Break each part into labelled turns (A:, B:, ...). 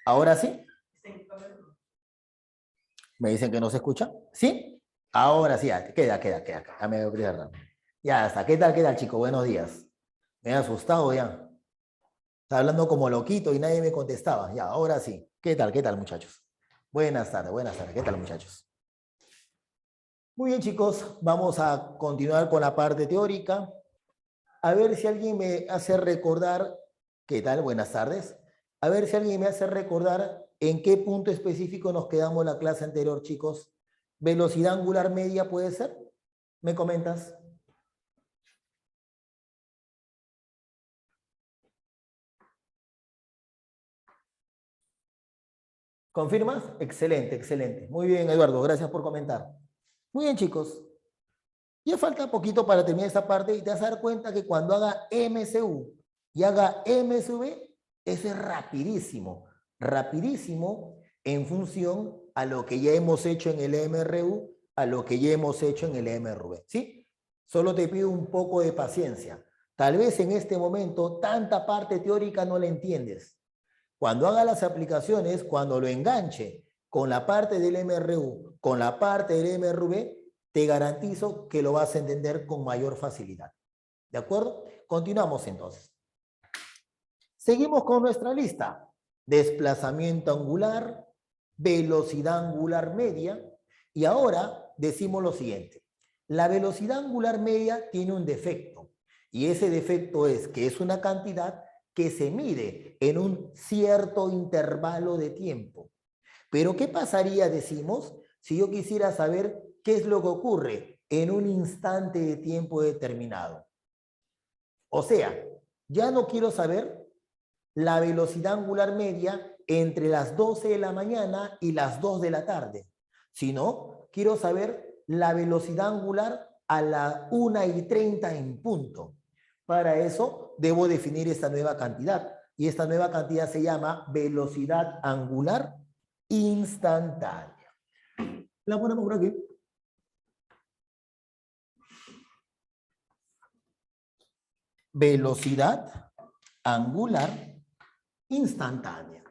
A: ¿Ahora sí? ¿Me dicen que no se escucha? ¿Sí? Ahora sí, ya, queda. Ya me voy a Ya está. ¿Qué tal, chico? Buenos días. Me he asustado ya. Estaba hablando como loquito y nadie me contestaba. Ya, ahora sí. Qué tal, muchachos? Buenas tardes. ¿Qué tal, muchachos? Muy bien, chicos. Vamos a continuar con la parte teórica. A ver si alguien me hace recordar. ¿Qué tal? Buenas tardes. A ver si alguien me hace recordar en qué punto específico nos quedamos la clase anterior, chicos. ¿Velocidad angular media puede ser? ¿Me comentas? ¿Confirmas? Excelente. Muy bien, Eduardo, gracias por comentar. Muy bien, chicos. Ya falta poquito para terminar esta parte y te vas a dar cuenta que cuando haga MSU y haga MSV, eso es rapidísimo en función a lo que ya hemos hecho en el MRU, a lo que ya hemos hecho en el MRV, ¿sí? Solo te pido un poco de paciencia. Tal vez en este momento tanta parte teórica no la entiendes. Cuando haga las aplicaciones, cuando lo enganche con la parte del MRU, con la parte del MRV, te garantizo que lo vas a entender con mayor facilidad. ¿De acuerdo? Continuamos entonces. Seguimos con nuestra lista. Desplazamiento angular, velocidad angular media. Y ahora decimos lo siguiente. La velocidad angular media tiene un defecto. Y ese defecto es que es una cantidad que se mide en un cierto intervalo de tiempo. Pero ¿qué pasaría, decimos, si yo quisiera saber qué es lo que ocurre en un instante de tiempo determinado? O sea, ya no quiero saber la velocidad angular media entre las 12 de la mañana y las 2 de la tarde, sino quiero saber la velocidad angular a la 1:30 en punto. Para eso debo definir esta nueva cantidad y esta nueva cantidad se llama velocidad angular instantánea. La ponemos por aquí. Velocidad angular instantánea.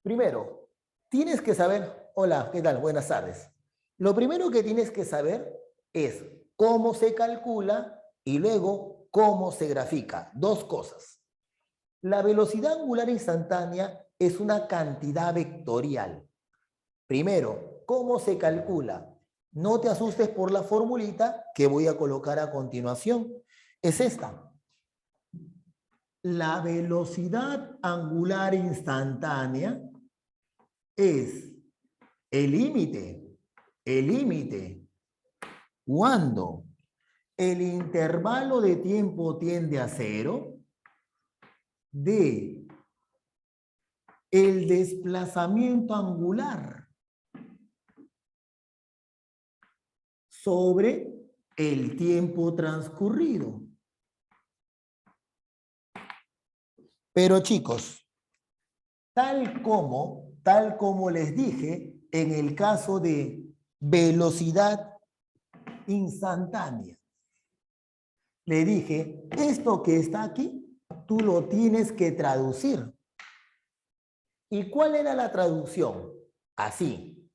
A: Primero, tienes que saber, hola, ¿qué tal? Buenas tardes. Lo primero que tienes que saber es cómo se calcula y luego cómo se grafica. Dos cosas. La velocidad angular instantánea es una cantidad vectorial. Primero, ¿cómo se calcula? No te asustes por la formulita que voy a colocar a continuación. Es esta. La velocidad angular instantánea es el límite, cuando el intervalo de tiempo tiende a cero, de el desplazamiento angular sobre el tiempo transcurrido. Pero chicos, tal como les dije en el caso de velocidad instantánea, le dije, esto que está aquí, tú lo tienes que traducir. ¿Y cuál era la traducción? Así,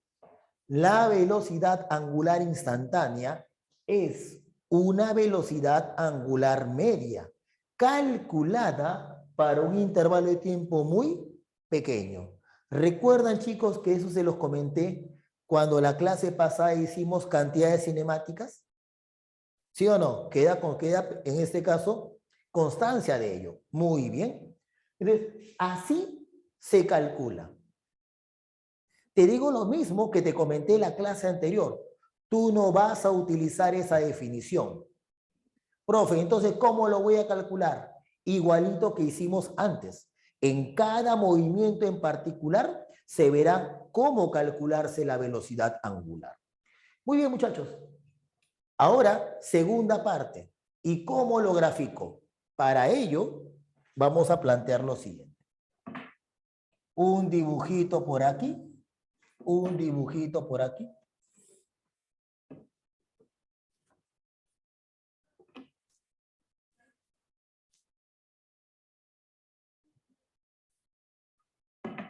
A: la velocidad angular instantánea es una velocidad angular media, calculada para un intervalo de tiempo muy pequeño. ¿Recuerdan, chicos, que eso se los comenté cuando la clase pasada hicimos cantidades cinemáticas? ¿Sí o no? Queda en este caso constancia de ello. Muy bien. Entonces, así se calcula. Te digo lo mismo que te comenté en la clase anterior. Tú no vas a utilizar esa definición. Profe, entonces, ¿cómo lo voy a calcular? Igualito que hicimos antes. En cada movimiento en particular se verá cómo calcularse la velocidad angular. Muy bien, muchachos. Ahora, segunda parte. ¿Y cómo lo grafico? Para ello, vamos a plantear lo siguiente. Un dibujito por aquí, un dibujito por aquí.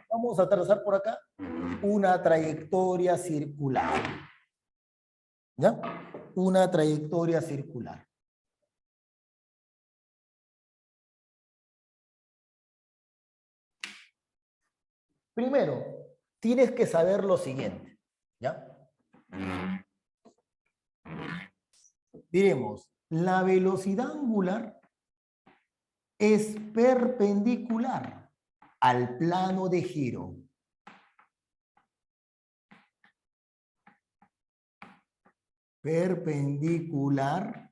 A: Vamos a trazar por acá una trayectoria circular. ¿Ya? Una trayectoria circular. Primero, tienes que saber lo siguiente. ¿Ya? Diremos, la velocidad angular es perpendicular al plano de giro. Perpendicular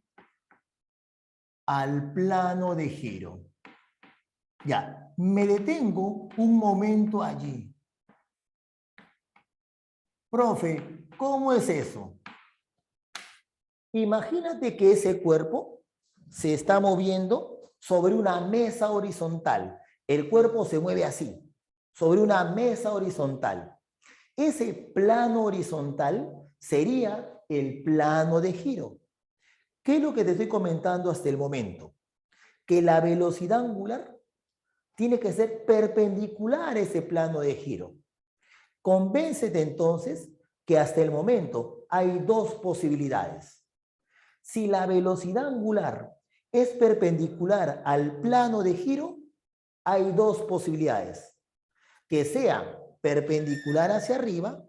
A: al plano de giro. Ya, me detengo un momento allí. Profe, ¿cómo es eso? Imagínate que ese cuerpo se está moviendo sobre una mesa horizontal. El cuerpo se mueve así, sobre una mesa horizontal. Ese plano horizontal sería el plano de giro. ¿Qué es lo que te estoy comentando hasta el momento? Que la velocidad angular tiene que ser perpendicular a ese plano de giro. Convéncete entonces que hasta el momento hay dos posibilidades. Si la velocidad angular es perpendicular al plano de giro, hay dos posibilidades. Que sea perpendicular hacia arriba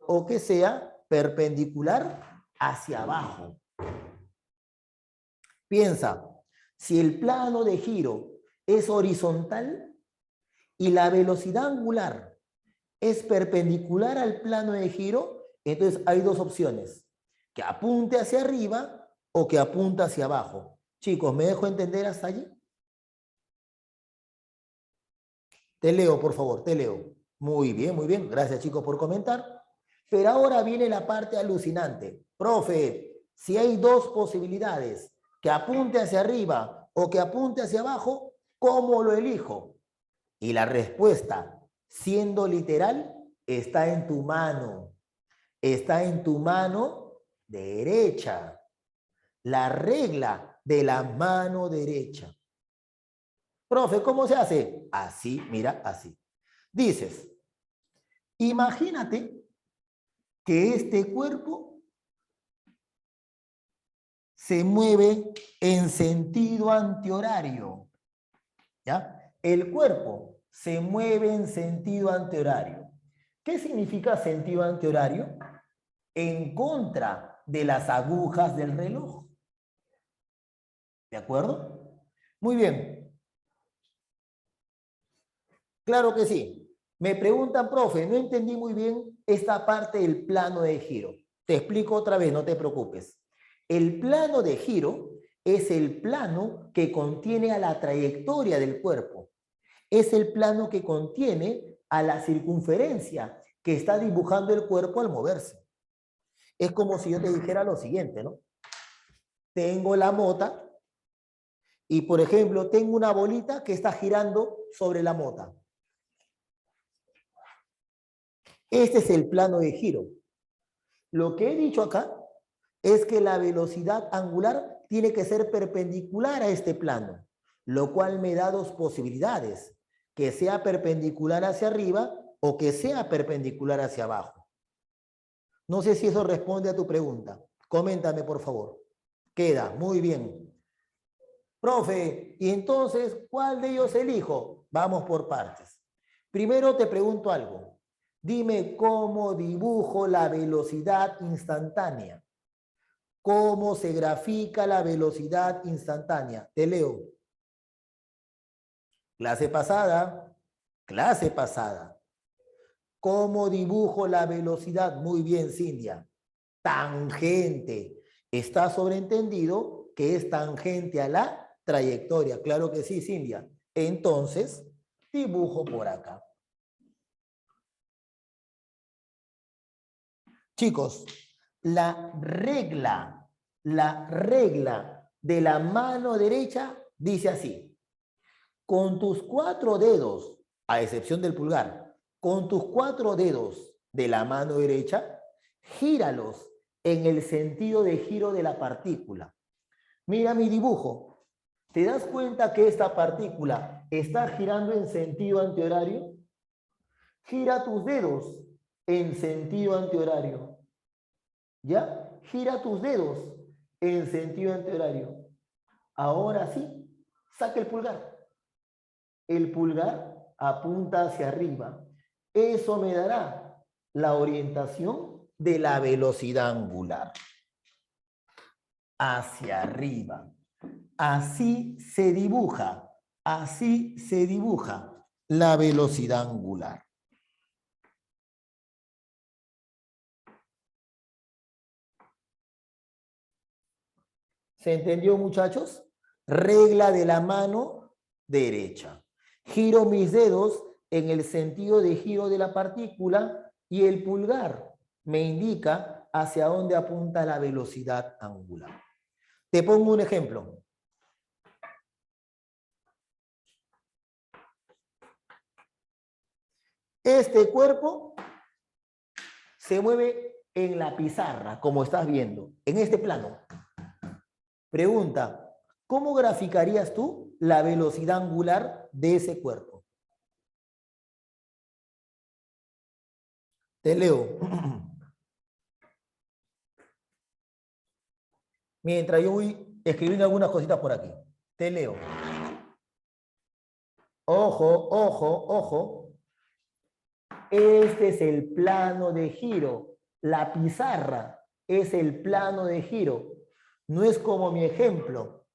A: o que sea perpendicular hacia abajo. Piensa, si el plano de giro es horizontal y la velocidad angular es perpendicular al plano de giro, entonces hay dos opciones, que apunte hacia arriba o que apunte hacia abajo. Chicos, ¿me dejo entender hasta allí? Te leo, por favor, te leo. Muy bien, muy bien. Gracias, chicos, por comentar. Pero ahora viene la parte alucinante. Profe, si hay dos posibilidades, que apunte hacia arriba o que apunte hacia abajo, ¿cómo lo elijo? Y la respuesta, siendo literal, está en tu mano. Está en tu mano derecha. La regla de la mano derecha. Profe, ¿cómo se hace? Así, mira, así. Dices, imagínate que este cuerpo se mueve en sentido antihorario. ¿Ya? El cuerpo se mueve en sentido antihorario. ¿Qué significa sentido antihorario? En contra de las agujas del reloj. ¿De acuerdo? Muy bien. Claro que sí. Me preguntan, profe, no entendí muy bien esta parte del plano de giro. Te explico otra vez, no te preocupes. El plano de giro es el plano que contiene a la trayectoria del cuerpo. Es el plano que contiene a la circunferencia que está dibujando el cuerpo al moverse. Es como si yo te dijera lo siguiente, ¿no? Tengo la mota y, por ejemplo, tengo una bolita que está girando sobre la mota. Este es el plano de giro. Lo que he dicho acá es que la velocidad angular tiene que ser perpendicular a este plano, lo cual me da dos posibilidades, que sea perpendicular hacia arriba o que sea perpendicular hacia abajo. No sé si eso responde a tu pregunta. Coméntame, por favor. Queda, muy bien. Profe, ¿y entonces cuál de ellos elijo? Vamos por partes. Primero te pregunto algo. Dime cómo dibujo la velocidad instantánea. ¿Cómo se grafica la velocidad instantánea? Te leo. Clase pasada. Clase pasada. ¿Cómo dibujo la velocidad? Muy bien, Cindia. Tangente. Está sobreentendido que es tangente a la trayectoria. Claro que sí, Cindia. Entonces, dibujo por acá. Chicos, La regla de la mano derecha dice así: con tus 4 dedos, a excepción del pulgar, con tus 4 dedos de la mano derecha, gíralos en el sentido de giro de la partícula. Mira mi dibujo. ¿Te das cuenta que esta partícula está girando en sentido antihorario? Gira tus dedos en sentido antihorario. ¿Ya? Gira tus dedos en sentido antihorario. Ahora sí, saca el pulgar. El pulgar apunta hacia arriba. Eso me dará la orientación de la velocidad angular. Hacia arriba. Así se dibuja la velocidad angular. ¿Se entendió, muchachos? Regla de la mano derecha. Giro mis dedos en el sentido de giro de la partícula y el pulgar me indica hacia dónde apunta la velocidad angular. Te pongo un ejemplo. Este cuerpo se mueve en la pizarra, como estás viendo, en este plano. Pregunta, ¿cómo graficarías tú la velocidad angular de ese cuerpo? Te leo. Mientras yo voy escribiendo algunas cositas por aquí. Te leo. Ojo, ojo, ojo. Este es el plano de giro. La pizarra es el plano de giro. No es como mi ejemplo.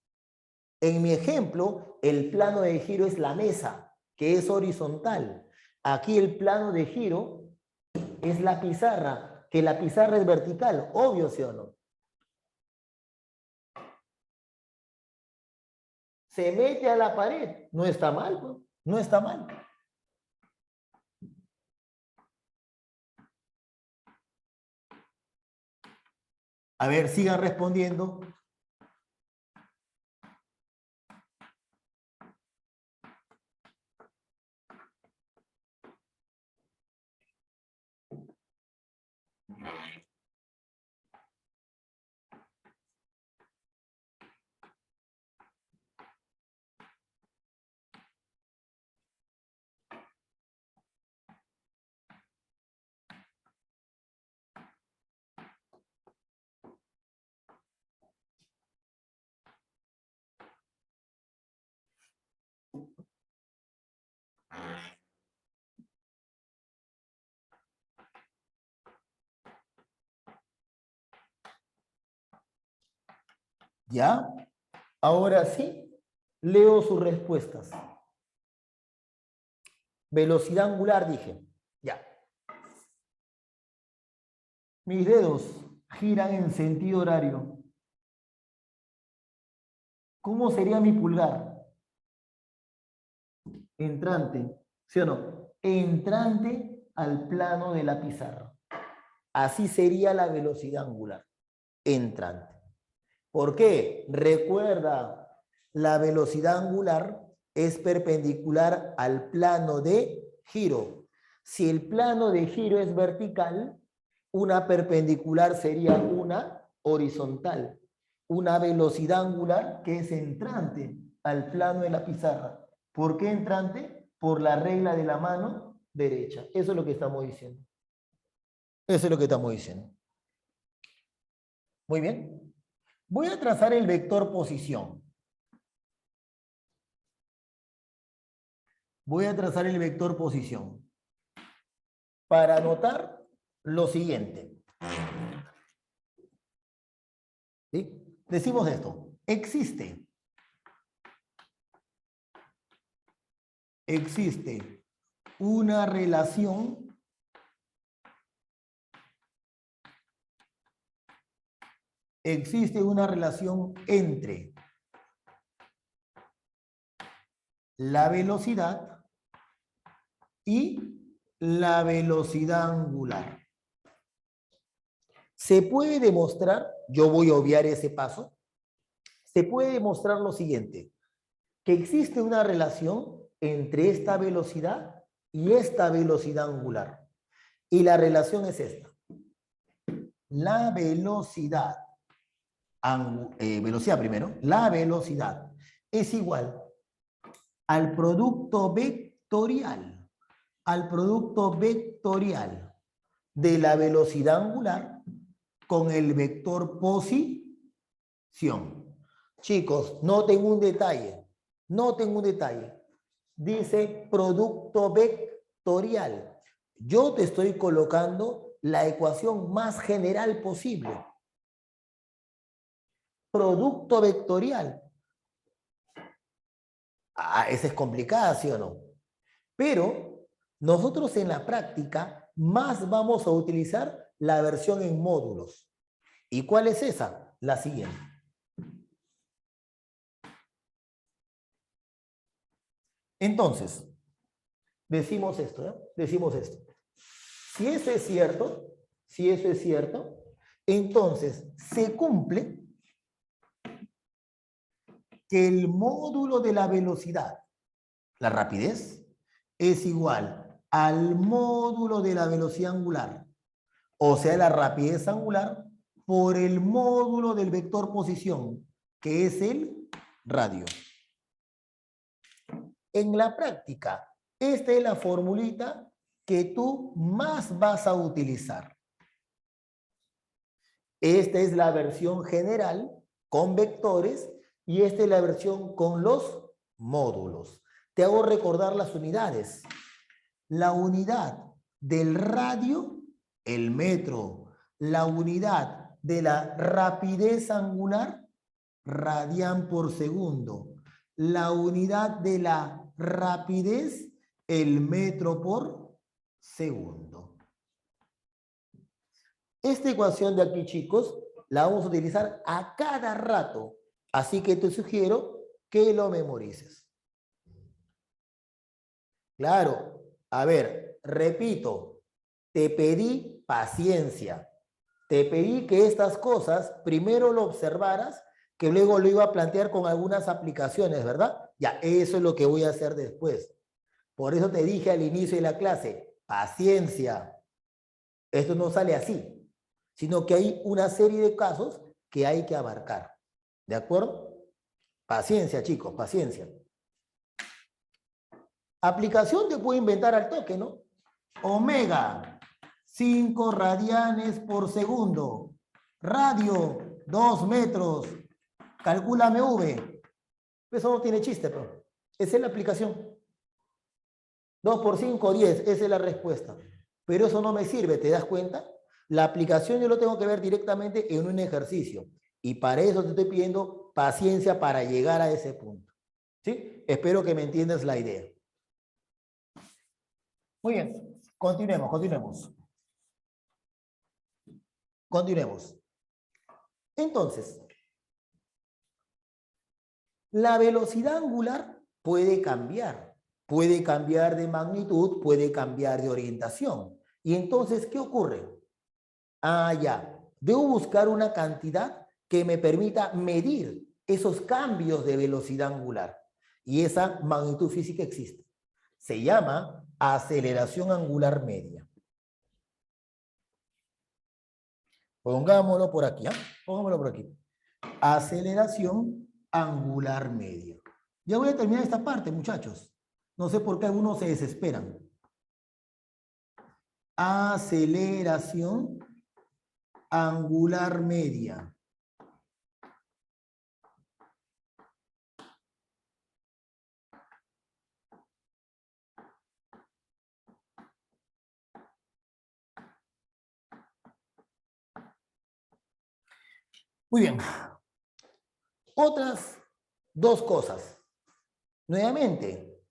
A: En mi ejemplo, el plano de giro es la mesa, que es horizontal. Aquí el plano de giro es la pizarra, que la pizarra es vertical, obvio, ¿sí o no? Se mete a la pared, no está mal, ¿no? No está mal. A ver, sigan respondiendo. ¿Ya? Ahora sí, leo sus respuestas. Velocidad angular, dije. Ya. Mis dedos giran en sentido horario. ¿Cómo sería mi pulgar? Entrante, ¿sí o no? Entrante al plano de la pizarra. Así sería la velocidad angular. Entrante. ¿Por qué? Recuerda, la velocidad angular es perpendicular al plano de giro. Si el plano de giro es vertical, una perpendicular sería una horizontal. Una velocidad angular que es entrante al plano de la pizarra. ¿Por qué entrante? Por la regla de la mano derecha. Eso es lo que estamos diciendo. Eso es lo que estamos diciendo. Muy bien. Voy a trazar el vector posición. Voy a trazar el vector posición para anotar lo siguiente. ¿Sí? Decimos esto. Existe una relación entre la velocidad y la velocidad angular. Se puede demostrar, yo voy a obviar ese paso, se puede demostrar lo siguiente, que existe una relación entre esta velocidad y esta velocidad angular. Y la relación es esta. La velocidad, velocidad primero, la velocidad es igual al producto vectorial de la velocidad angular con el vector posición. Chicos, noten un detalle. Dice producto vectorial. Yo te estoy colocando la ecuación más general posible. Producto vectorial. Esa es complicada, ¿sí o no? Pero nosotros en la práctica más vamos a utilizar la versión en módulos. ¿Y cuál es esa? La siguiente. Entonces, decimos esto, ¿eh? Decimos esto. Si eso es cierto, entonces se cumple que el módulo de la velocidad, la rapidez, es igual al módulo de la velocidad angular, o sea, la rapidez angular por el módulo del vector posición, que es el radio. En la práctica, esta es la formulita que tú más vas a utilizar. Esta es la versión general con vectores y esta es la versión con los módulos. Te hago recordar las unidades. La unidad del radio, el metro. La unidad de la rapidez angular, radián por segundo. La unidad de la rapidez, el metro por segundo. Esta ecuación de aquí, chicos, la vamos a utilizar a cada rato. Así que te sugiero que lo memorices. Claro, a ver, repito, te pedí paciencia. Te pedí que estas cosas primero lo observaras, que luego lo iba a plantear con algunas aplicaciones, ¿verdad? Ya, eso es lo que voy a hacer después. Por eso te dije al inicio de la clase, paciencia. Esto no sale así, sino que hay una serie de casos que hay que abarcar. ¿De acuerdo? Paciencia, chicos, paciencia. Aplicación te puedo inventar al toque, ¿no? Omega, 5 radianes por segundo. Radio, 2 metros. Calcúlame V. Eso no tiene chiste, pero esa es la aplicación. 2 por 5, 10. Esa es la respuesta. Pero eso no me sirve, ¿te das cuenta? La aplicación yo lo tengo que ver directamente en un ejercicio. Y para eso te estoy pidiendo paciencia para llegar a ese punto. ¿Sí? Espero que me entiendas la idea. Muy bien. Continuemos. Entonces, la velocidad angular puede cambiar. Puede cambiar de magnitud, puede cambiar de orientación. Y entonces, ¿qué ocurre? Ya. Debo buscar una cantidad que me permita medir esos cambios de velocidad angular. Y esa magnitud física existe. Se llama aceleración angular media. Pongámoslo por aquí, Pongámoslo por aquí. Aceleración angular media. Ya voy a terminar esta parte, muchachos. No sé por qué algunos se desesperan. Aceleración angular media. Muy bien. Otras dos cosas. Nuevamente,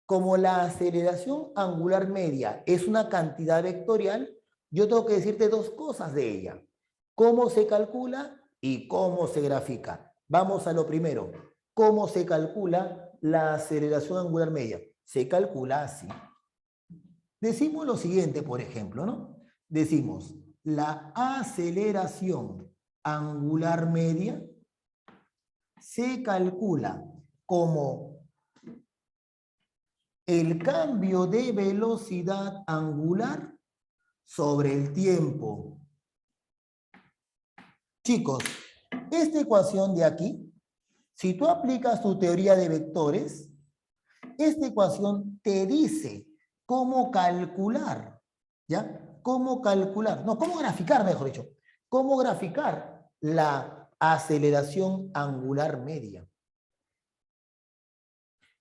A: como la aceleración angular media es una cantidad vectorial, yo tengo que decirte dos cosas de ella. Cómo se calcula y cómo se grafica. Vamos a lo primero. ¿Cómo se calcula la aceleración angular media? Se calcula así. Decimos lo siguiente, por ejemplo, ¿no? Decimos la aceleración angular media se calcula como el cambio de velocidad angular sobre el tiempo. Chicos, esta ecuación de aquí, si tú aplicas tu teoría de vectores, esta ecuación te dice cómo calcular, ¿ya? Cómo calcular, no, cómo graficar, mejor dicho, cómo graficar la aceleración angular media.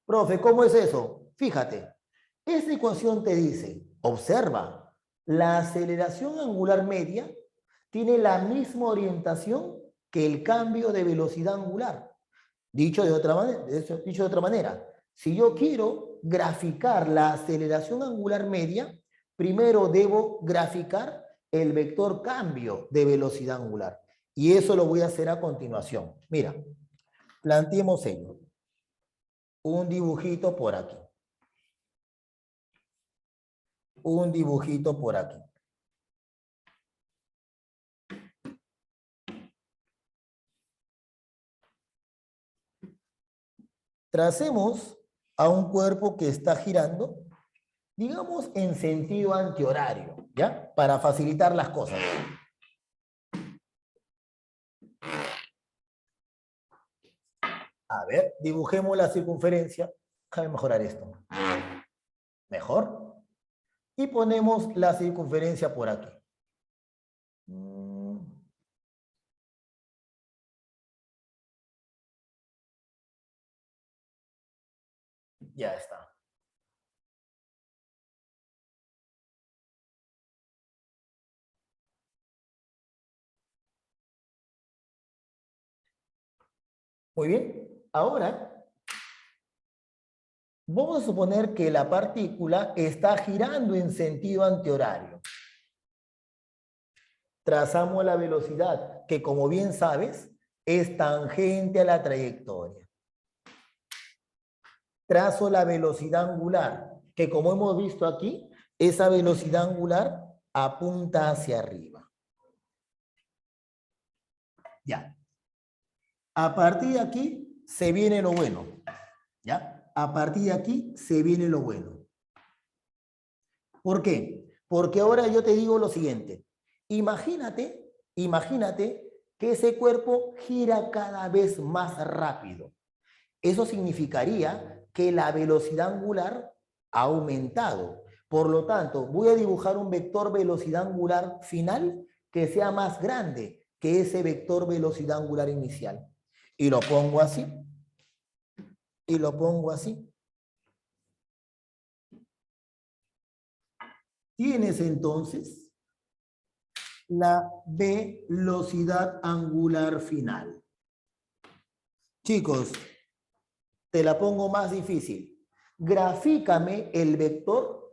A: Profe, ¿cómo es eso? Fíjate, esta ecuación te dice, observa, la aceleración angular media tiene la misma orientación que el cambio de velocidad angular. Dicho de otra manera, si yo quiero graficar la aceleración angular media, primero debo graficar el vector cambio de velocidad angular. Y eso lo voy a hacer a continuación. Mira, planteemos ello. Un dibujito por aquí. Un dibujito por aquí. Tracemos a un cuerpo que está girando, digamos, en sentido antihorario, ¿ya? Para facilitar las cosas. A ver, dibujemos la circunferencia. Déjame mejorar esto. Mejor. Y ponemos la circunferencia por aquí. Ya está. Muy bien. Ahora, vamos a suponer que la partícula está girando en sentido antihorario. Trazamos la velocidad, que como bien sabes, es tangente a la trayectoria. Trazo la velocidad angular, que como hemos visto aquí, esa velocidad angular apunta hacia arriba. Ya. A partir de aquí se viene lo bueno. ¿Ya? A partir de aquí se viene lo bueno. ¿Por qué? Porque ahora yo te digo lo siguiente. Imagínate que ese cuerpo gira cada vez más rápido. Eso significaría que la velocidad angular ha aumentado. Por lo tanto, voy a dibujar un vector velocidad angular final que sea más grande que ese vector velocidad angular inicial. Y lo pongo así. Y lo pongo así. Tienes entonces la velocidad angular final. Chicos, te la pongo más difícil. Grafícame el vector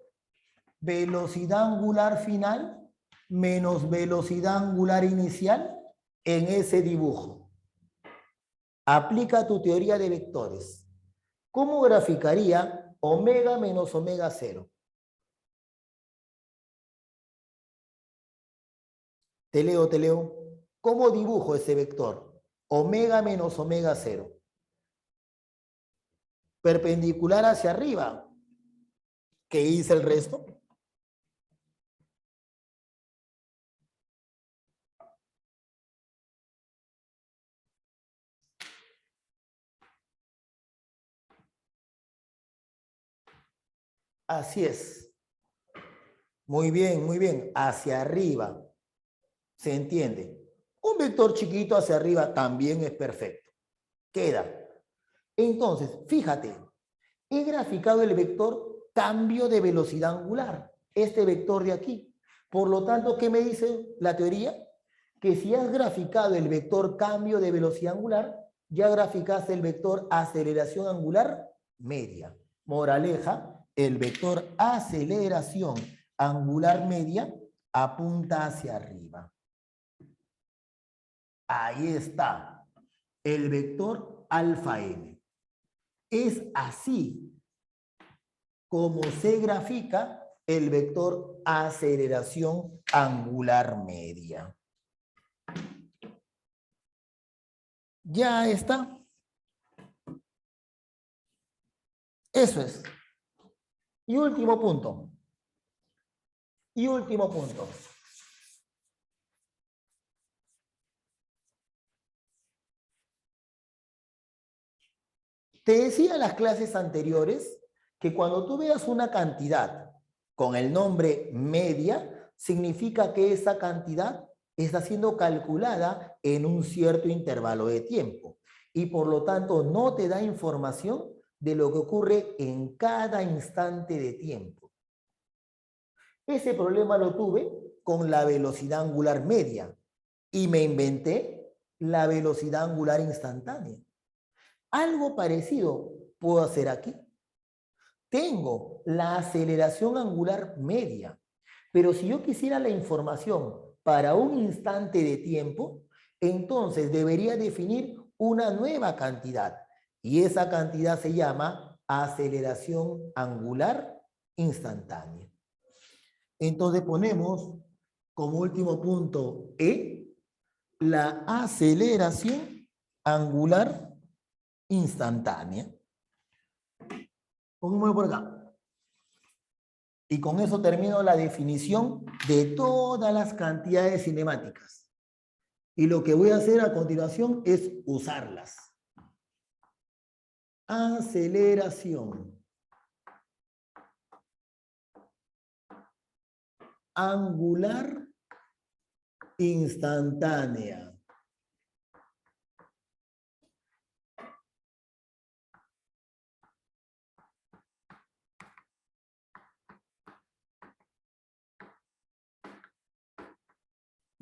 A: velocidad angular final menos velocidad angular inicial en ese dibujo. Aplica tu teoría de vectores. ¿Cómo graficaría omega menos omega 0? Te leo. ¿Cómo dibujo ese vector? Omega menos omega 0. Perpendicular hacia arriba. ¿Qué hice el resto? Así es. Muy bien. Hacia arriba. ¿Se entiende? Un vector chiquito hacia arriba también es perfecto. Queda. Entonces, fíjate, he graficado el vector cambio de velocidad angular. Este vector de aquí. Por lo tanto, ¿qué me dice la teoría? Que si has graficado el vector cambio de velocidad angular, ya graficaste el vector aceleración angular media. Moraleja, el vector aceleración angular media apunta hacia arriba. Ahí está, el vector alfa m. Es así como se grafica el vector aceleración angular media. Ya está. Eso es. Y último punto. Y último punto. Te decía en las clases anteriores que cuando tú veas una cantidad con el nombre media, significa que esa cantidad está siendo calculada en un cierto intervalo de tiempo y por lo tanto no te da información de lo que ocurre en cada instante de tiempo. Ese problema lo tuve con la velocidad angular media y me inventé la velocidad angular instantánea. Algo parecido puedo hacer aquí. Tengo la aceleración angular media, pero si yo quisiera la información para un instante de tiempo, entonces debería definir una nueva cantidad y esa cantidad se llama aceleración angular instantánea. Entonces ponemos como último punto E, la aceleración angular instantánea. Pongámoslo por acá. Y con eso termino la definición de todas las cantidades cinemáticas. Y lo que voy a hacer a continuación es usarlas. Aceleración angular instantánea.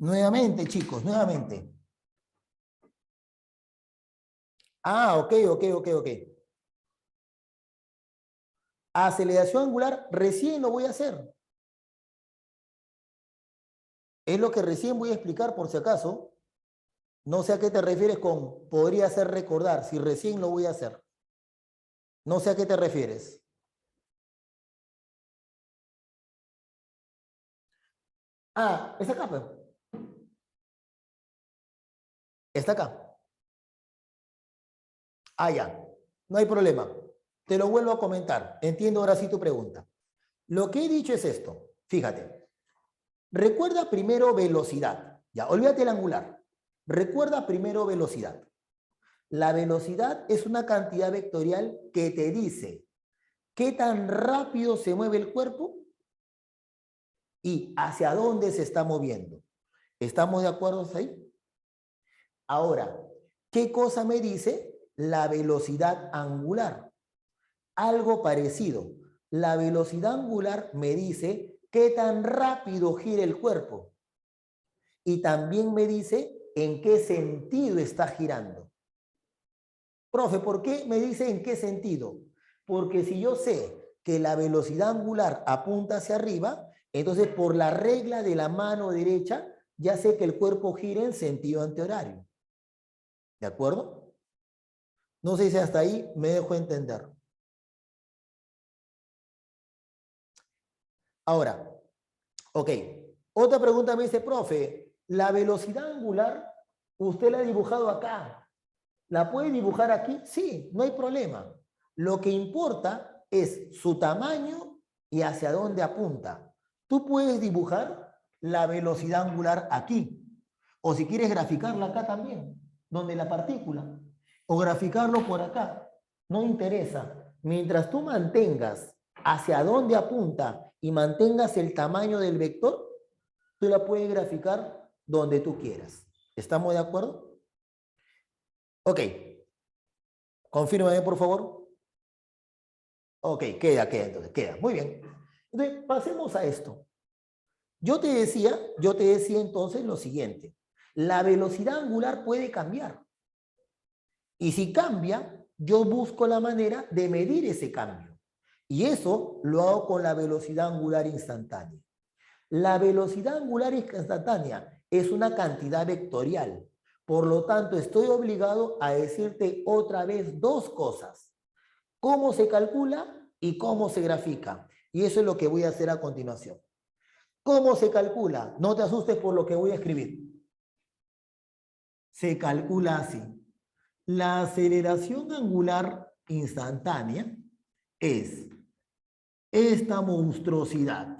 A: Nuevamente, chicos, nuevamente. Ok. Aceleración angular recién lo voy a hacer. Es lo que recién voy a explicar por si acaso. No sé a qué te refieres con podría hacer recordar, si recién lo voy a hacer. No sé a qué te refieres. Está acá, pues. Está acá. Ya. No hay problema. Te lo vuelvo a comentar. Entiendo ahora sí tu pregunta. Lo que he dicho es esto. Fíjate. Recuerda primero velocidad. Ya, olvídate el angular. Recuerda primero velocidad. La velocidad es una cantidad vectorial que te dice qué tan rápido se mueve el cuerpo y hacia dónde se está moviendo. ¿Estamos de acuerdo ahí? Ahora, ¿qué cosa me dice la velocidad angular? Algo parecido. La velocidad angular me dice qué tan rápido gira el cuerpo. Y también me dice en qué sentido está girando. Profe, ¿por qué me dice en qué sentido? Porque si yo sé que la velocidad angular apunta hacia arriba, entonces por la regla de la mano derecha, ya sé que el cuerpo gira en sentido antihorario. ¿De acuerdo? No sé si hasta ahí me dejo entender. Ahora, ok. Otra pregunta me dice, profe, la velocidad angular, usted la ha dibujado acá. ¿La puede dibujar aquí? Sí, no hay problema. Lo que importa es su tamaño y hacia dónde apunta. Tú puedes dibujar la velocidad angular aquí. O si quieres graficarla acá también, donde la partícula. O graficarlo por acá. No interesa. Mientras tú mantengas hacia dónde apunta y mantengas el tamaño del vector, tú la puedes graficar donde tú quieras. ¿Estamos de acuerdo? Ok. Confírmame, por favor. Ok, queda entonces, queda. Muy bien. Entonces, pasemos a esto. Yo te decía entonces lo siguiente. La velocidad angular puede cambiar. Y si cambia, yo busco la manera de medir ese cambio. Y eso lo hago con la velocidad angular instantánea. La velocidad angular instantánea es una cantidad vectorial. Por lo tanto, estoy obligado a decirte otra vez dos cosas. ¿Cómo se calcula y cómo se grafica? Y eso es lo que voy a hacer a continuación. ¿Cómo se calcula? No te asustes por lo que voy a escribir. Se calcula así. La aceleración angular instantánea es esta monstruosidad.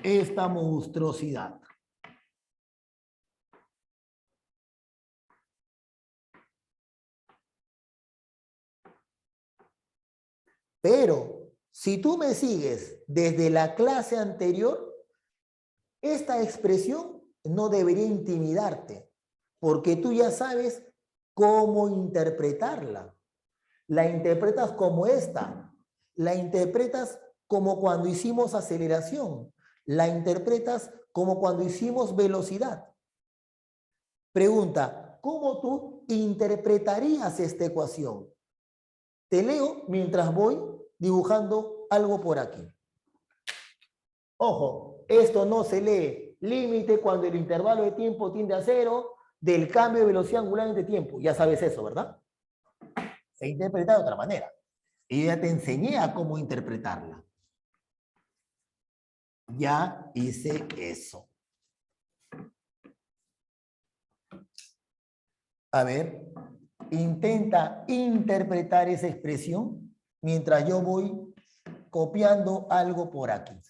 A: Esta monstruosidad. Pero si tú me sigues desde la clase anterior, esta expresión no debería intimidarte, porque tú ya sabes cómo interpretarla. La interpretas como esta, la interpretas como cuando hicimos aceleración, la interpretas como cuando hicimos velocidad. Pregunta, ¿cómo tú interpretarías esta ecuación? Te leo mientras voy dibujando algo por aquí. Ojo, esto no se lee. Límite cuando el intervalo de tiempo tiende a cero del cambio de velocidad angular entre tiempo. Ya sabes eso, ¿verdad? Se interpreta de otra manera. Y ya te enseñé a cómo interpretarla. Ya hice eso. A ver, intenta interpretar esa expresión mientras yo voy copiando algo por aquí.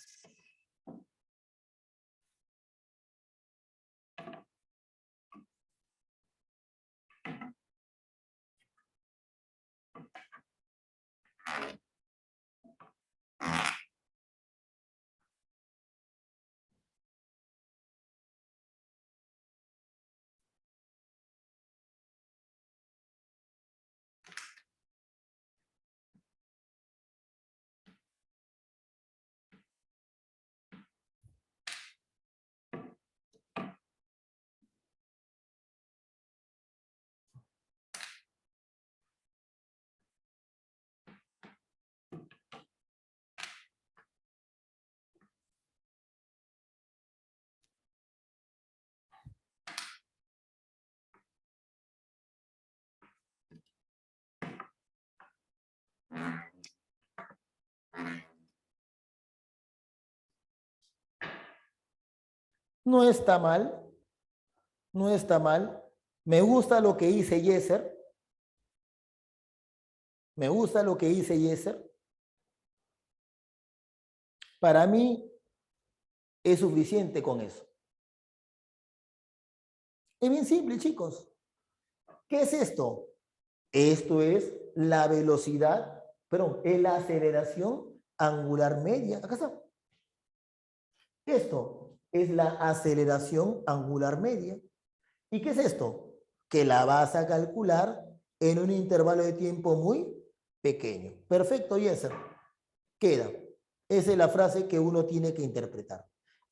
A: No está mal, no está mal. Me gusta lo que hice Yeser. Me gusta lo que hice Yeser. Para mí es suficiente con eso. Es bien simple, chicos. ¿Qué es esto? Esto es la velocidad, perdón, es la aceleración angular media. Acá está. Esto es la aceleración angular media. ¿Y qué es esto? Que la vas a calcular en un intervalo de tiempo muy pequeño. Perfecto, Yeser. Queda. Esa es la frase que uno tiene que interpretar.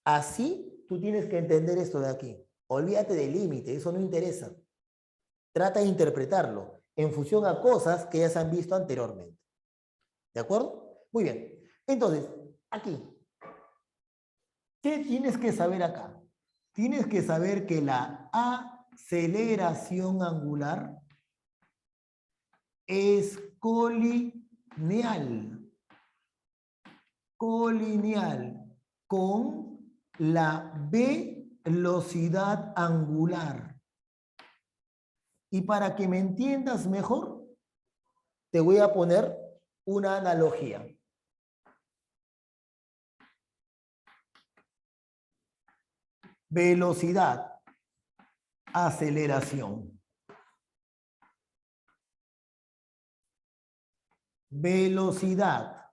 A: Así tú tienes que entender esto de aquí. Olvídate del límite, eso no interesa. Trata de interpretarlo en función a cosas que ya se han visto anteriormente. ¿De acuerdo? Muy bien. Entonces, aquí, ¿qué tienes que saber acá? Tienes que saber que la aceleración angular es colineal. Colineal con la velocidad angular. Y para que me entiendas mejor, te voy a poner una analogía. Velocidad, aceleración. Velocidad,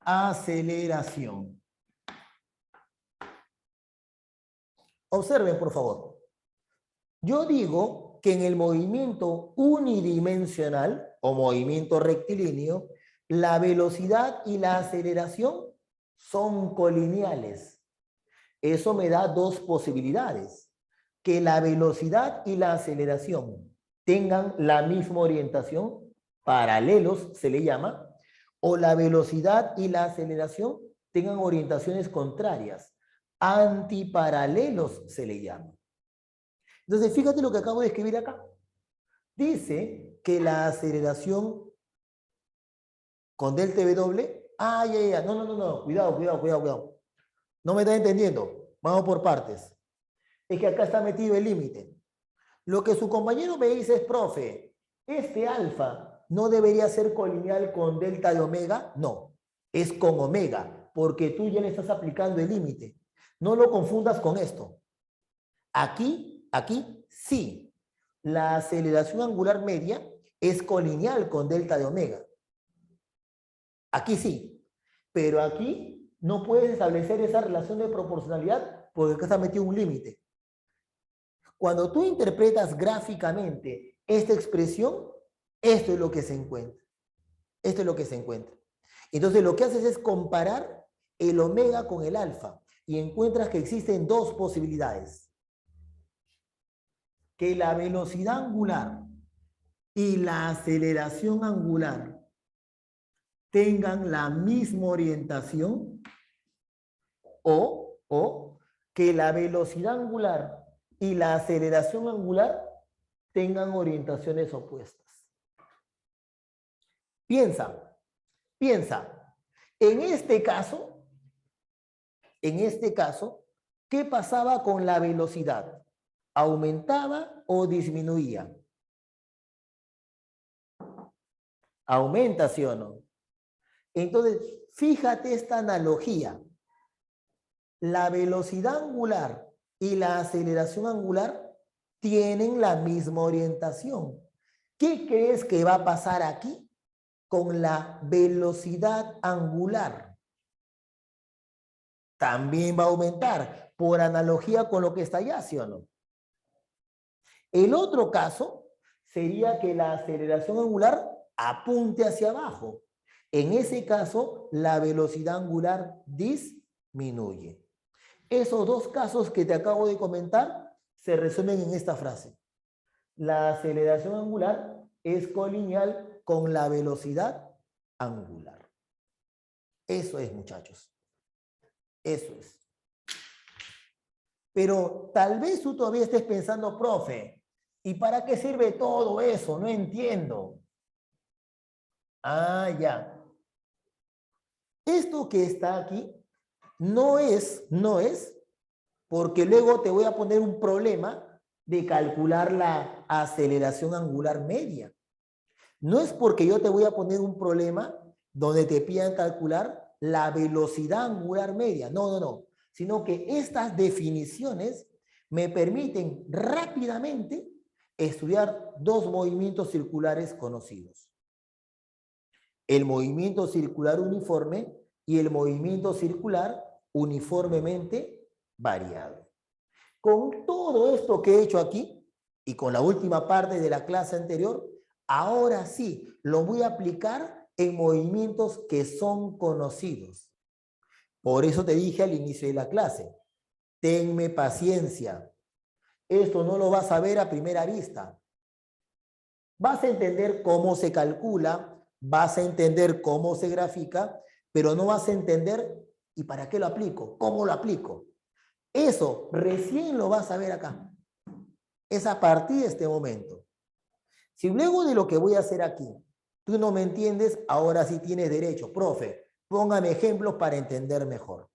A: aceleración. Observen, por favor. Yo digo que en el movimiento unidimensional o movimiento rectilíneo, la velocidad y la aceleración son colineales. Eso me da dos posibilidades. Que la velocidad y la aceleración tengan la misma orientación, paralelos se le llama, o la velocidad y la aceleración tengan orientaciones contrarias, antiparalelos se le llama. Entonces, fíjate lo que acabo de escribir acá. Dice que la aceleración con delta W, ya, no, cuidado. No me está entendiendo. Vamos por partes. Es que acá está metido el límite. Lo que su compañero me dice es, profe, este alfa no debería ser colineal con delta de omega. No, es con omega, porque tú ya le estás aplicando el límite. No lo confundas con esto. Aquí sí. La aceleración angular media es colineal con delta de omega. Aquí sí. Pero aquí no puedes establecer esa relación de proporcionalidad porque acá está metido un límite. Cuando tú interpretas gráficamente esta expresión, esto es lo que se encuentra. Esto es lo que se encuentra. Entonces lo que haces es comparar el omega con el alfa y encuentras que existen dos posibilidades. Que la velocidad angular y la aceleración angular tengan la misma orientación o que la velocidad angular y la aceleración angular tengan orientaciones opuestas. Piensa. En este caso, ¿qué pasaba con la velocidad? ¿Aumentaba o disminuía? Aumenta, ¿sí o no? Entonces, fíjate esta analogía. La velocidad angular y la aceleración angular tienen la misma orientación. ¿Qué crees que va a pasar aquí con la velocidad angular? También va a aumentar, por analogía con lo que está allá, ¿sí o no? El otro caso sería que la aceleración angular apunte hacia abajo. En ese caso, la velocidad angular disminuye. Esos dos casos que te acabo de comentar se resumen en esta frase. La aceleración angular es colineal con la velocidad angular. Eso es, muchachos. Eso es. Pero tal vez tú todavía estés pensando, profe, ¿y para qué sirve todo eso? No entiendo. Ya. Esto que está aquí no es, porque luego te voy a poner un problema de calcular la aceleración angular media. No es porque yo te voy a poner un problema donde te pidan calcular la velocidad angular media. No. Sino que estas definiciones me permiten rápidamente estudiar dos movimientos circulares conocidos. El movimiento circular uniforme y el movimiento circular uniformemente variado. Con todo esto que he hecho aquí y con la última parte de la clase anterior, ahora sí lo voy a aplicar en movimientos que son conocidos. Por eso te dije al inicio de la clase, tenme paciencia. Esto no lo vas a ver a primera vista. Vas a entender cómo se calcula, vas a entender cómo se grafica, pero no vas a entender ¿y para qué lo aplico? ¿Cómo lo aplico? Eso recién lo vas a ver acá. Es a partir de este momento. Si luego de lo que voy a hacer aquí, tú no me entiendes, ahora sí tienes derecho. Profe, póngame ejemplos para entender mejor.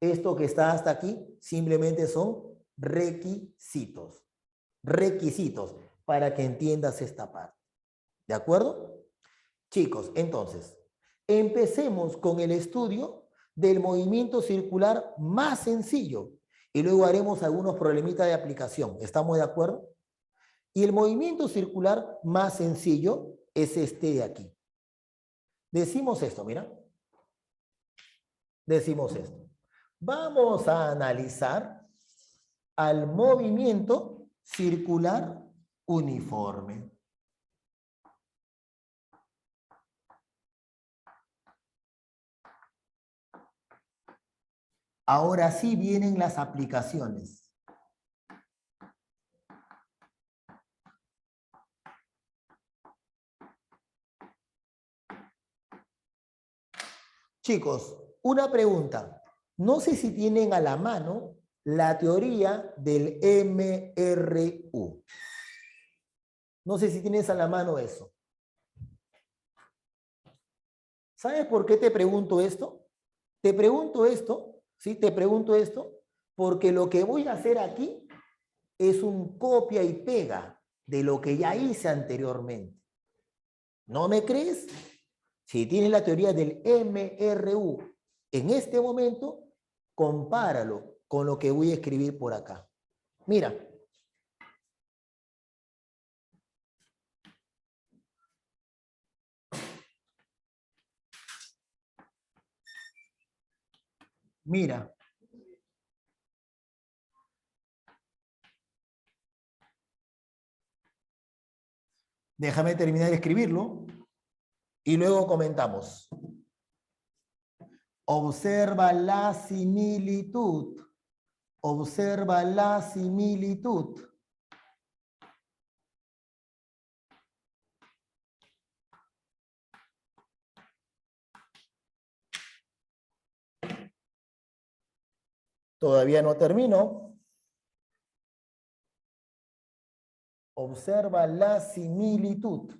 A: Esto que está hasta aquí simplemente son requisitos. Requisitos para que entiendas esta parte. ¿De acuerdo? Chicos, entonces, empecemos con el estudio del movimiento circular más sencillo y luego haremos algunos problemitas de aplicación. ¿Estamos de acuerdo? Y el movimiento circular más sencillo es este de aquí. Decimos esto, mira. Decimos esto. Vamos a analizar al movimiento circular uniforme. Ahora sí vienen las aplicaciones. Chicos, una pregunta. No sé si tienen a la mano la teoría del MRU. No sé si tienes a la mano eso. ¿Sabes por qué te pregunto esto? Te pregunto esto, ¿sí? Te pregunto esto porque lo que voy a hacer aquí es un copia y pega de lo que ya hice anteriormente. ¿No me crees? Si tienes la teoría del MRU en este momento, compáralo con lo que voy a escribir por acá. Mira. Mira. Déjame terminar de escribirlo y luego comentamos. Observa la similitud. Observa la similitud. Todavía no termino. Observa la similitud.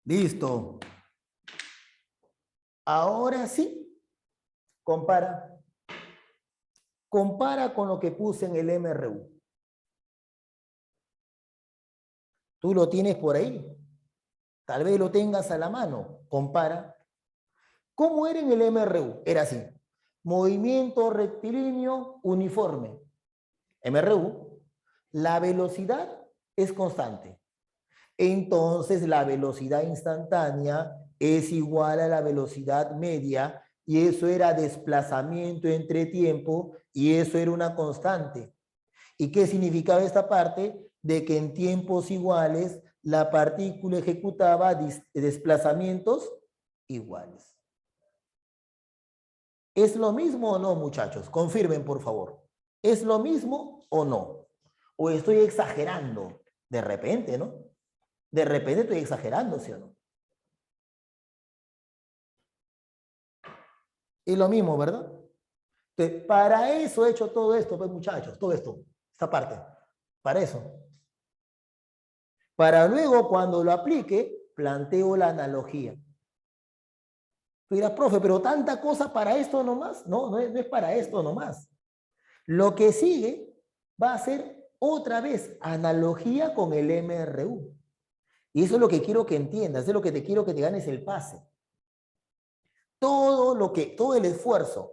A: Listo. Ahora sí, compara. Compara con lo que puse en el MRU. Tú lo tienes por ahí. Tal vez lo tengas a la mano. Compara. ¿Cómo era en el MRU? Era así. Movimiento rectilíneo uniforme. MRU. La velocidad es constante. Entonces la velocidad instantánea es igual a la velocidad media y eso era desplazamiento entre tiempo y eso era una constante. ¿Y qué significaba esta parte? De que en tiempos iguales la partícula ejecutaba desplazamientos iguales. ¿Es lo mismo o no, muchachos? Confirmen, por favor. ¿Es lo mismo o no? ¿O estoy exagerando? De repente, ¿no? De repente estoy exagerando, ¿sí o no? Es lo mismo, ¿verdad? Entonces, para eso he hecho todo esto, pues, muchachos, todo esto, esta parte. Para eso. Para luego, cuando lo aplique, planteo la analogía. Tú dirás, profe, pero tanta cosa para esto nomás. No, no es para esto nomás. Lo que sigue va a ser otra vez analogía con el MRU. Y eso es lo que quiero que entiendas, es lo que te quiero que te ganes el pase. Todo el esfuerzo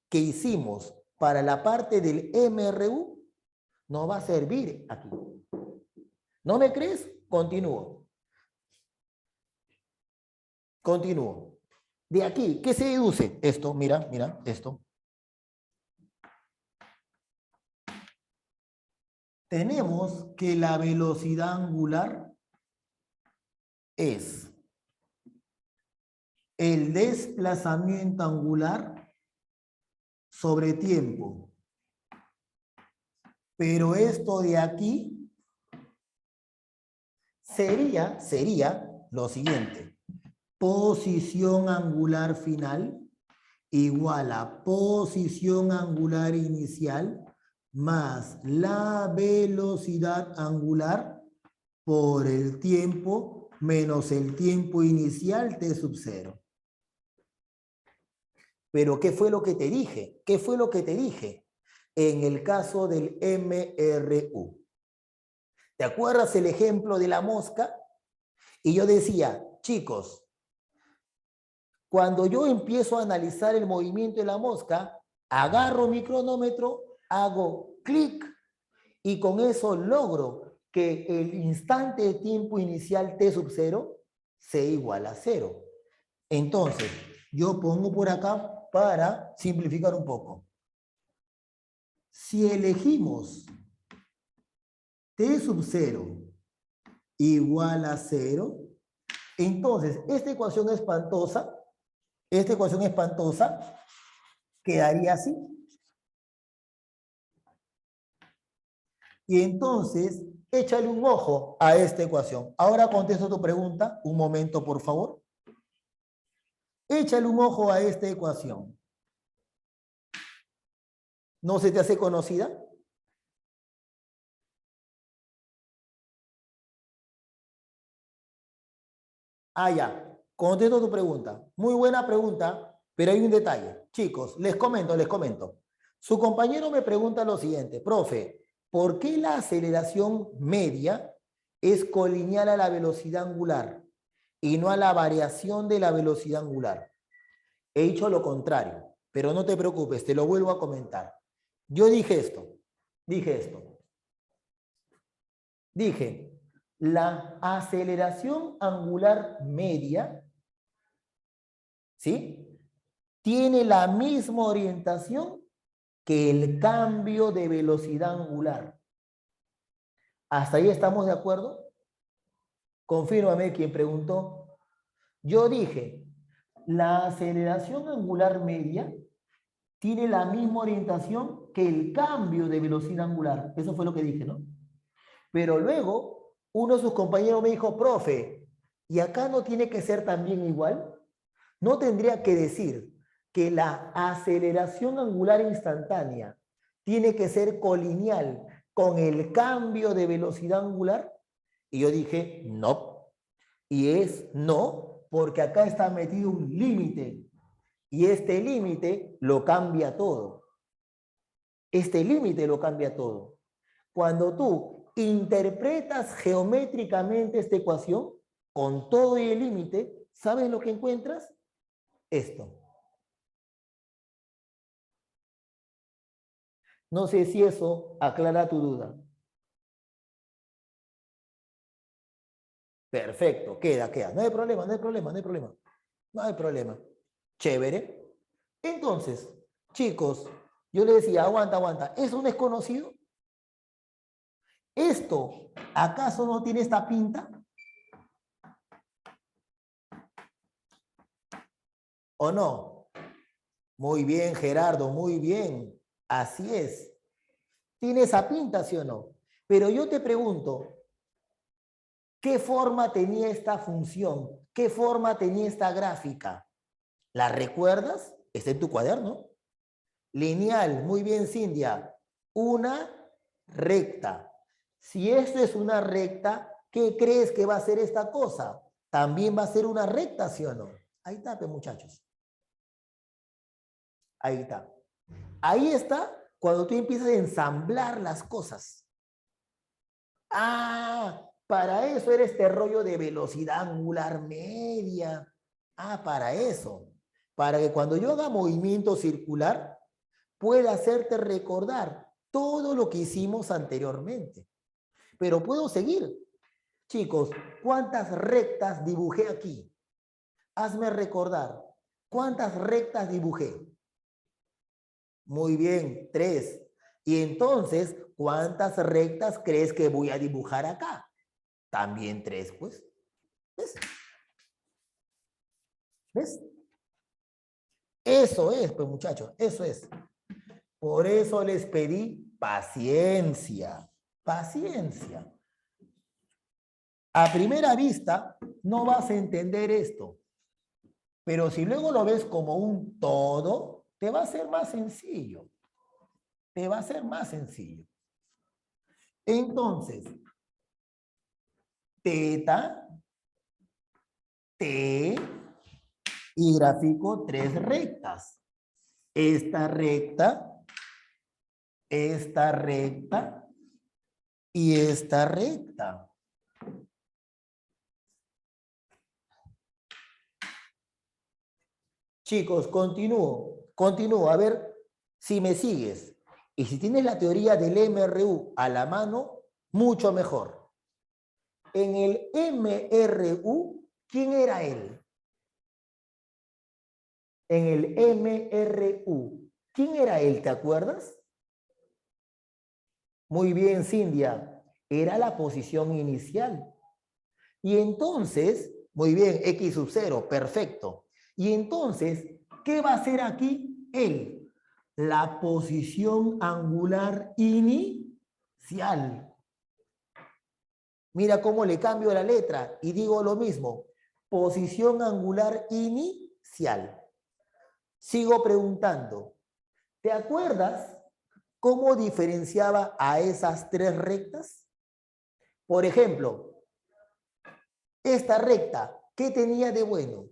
A: que hicimos para la parte del MRU nos va a servir aquí. ¿No me crees? Continúo. Continúo. De aquí, ¿qué se deduce? Esto, mira, mira, esto. Tenemos que la velocidad angular es el desplazamiento angular sobre tiempo. Pero esto de aquí sería lo siguiente. Posición angular final igual a posición angular inicial más la velocidad angular por el tiempo menos el tiempo inicial t sub 0. Pero ¿qué fue lo que te dije? ¿Qué fue lo que te dije? en el caso del MRU. ¿Te acuerdas el ejemplo de la mosca? Y yo decía, chicos, cuando yo empiezo a analizar el movimiento de la mosca, agarro mi cronómetro, hago clic y con eso logro que el instante de tiempo inicial t sub 0 sea igual a 0. Entonces, yo pongo por acá para simplificar un poco. Si elegimos t sub 0 igual a 0, entonces esta ecuación espantosa quedaría así. Y entonces, échale un ojo a esta ecuación. Ahora contesto tu pregunta. Un momento, por favor. Échale un ojo a esta ecuación. ¿No se te hace conocida? Ah, ya. Contesto tu pregunta. Muy buena pregunta, pero hay un detalle. Chicos, les comento. Su compañero me pregunta lo siguiente. Profe, ¿por qué la aceleración media es colineal a la velocidad angular y no a la variación de la velocidad angular? He dicho lo contrario, pero no te preocupes, te lo vuelvo a comentar. Yo dije esto. Dije, la aceleración angular media, ¿sí?, tiene la misma orientación que el cambio de velocidad angular. ¿Hasta ahí estamos de acuerdo? Confírmame quien preguntó. Yo dije, la aceleración angular media tiene la misma orientación que el cambio de velocidad angular. Eso fue lo que dije, ¿no? Pero luego, uno de sus compañeros me dijo, profe, ¿y acá no tiene que ser también igual? ¿No tendría que decir que la aceleración angular instantánea tiene que ser colineal con el cambio de velocidad angular? Y yo dije, no. Y es no, porque acá está metido un límite. Y este límite lo cambia todo. Este límite lo cambia todo. Cuando tú interpretas geométricamente esta ecuación, con todo y el límite, ¿sabes lo que encuentras? Esto. No sé si eso aclara tu duda. Perfecto, queda. No hay problema. No hay problema. Chévere. Entonces, chicos, yo les decía, aguanta. ¿Eso no es conocido? ¿Esto acaso no tiene esta pinta? ¿O no? Muy bien, Gerardo, muy bien. Así es. ¿Tiene esa pinta, sí o no? Pero yo te pregunto, ¿qué forma tenía esta función? ¿Qué forma tenía esta gráfica? ¿La recuerdas? Está en tu cuaderno. Lineal, muy bien, Cindia. Una recta. Si esto es una recta, ¿qué crees que va a ser esta cosa? También va a ser una recta, ¿sí o no? Ahí está, pues, muchachos. Ahí está. Ahí está cuando tú empiezas a ensamblar las cosas. Ah, para eso era este rollo de velocidad angular media. Ah, para eso. Para que cuando yo haga movimiento circular, pueda hacerte recordar todo lo que hicimos anteriormente. Pero puedo seguir. Chicos, ¿cuántas rectas dibujé aquí? Hazme recordar. ¿Cuántas rectas dibujé? Muy bien, 3. Y entonces, ¿cuántas rectas crees que voy a dibujar acá? También 3, pues. ¿Ves? ¿Ves? Eso es, pues, muchachos, eso es. Por eso les pedí paciencia. Paciencia. A primera vista, no vas a entender esto. Pero si luego lo ves como un todo, te va a ser más sencillo. Te va a ser más sencillo. Entonces, teta, t, y gráfico 3 rectas. Esta recta esta recta y esta recta. Chicos, continúo, a ver si me sigues. Y si tienes la teoría del MRU a la mano, mucho mejor. En el MRU, ¿quién era él? En el MRU, ¿quién era él? ¿Te acuerdas? Muy bien, Cindia. Era la posición inicial. Y entonces, muy bien, X sub 0, perfecto. Y entonces, ¿qué va a hacer aquí él? La posición angular inicial. Mira cómo le cambio la letra y digo lo mismo. Posición angular inicial. Sigo preguntando. ¿Te acuerdas cómo diferenciaba a esas tres rectas? Por ejemplo, esta recta, ¿qué tenía de bueno?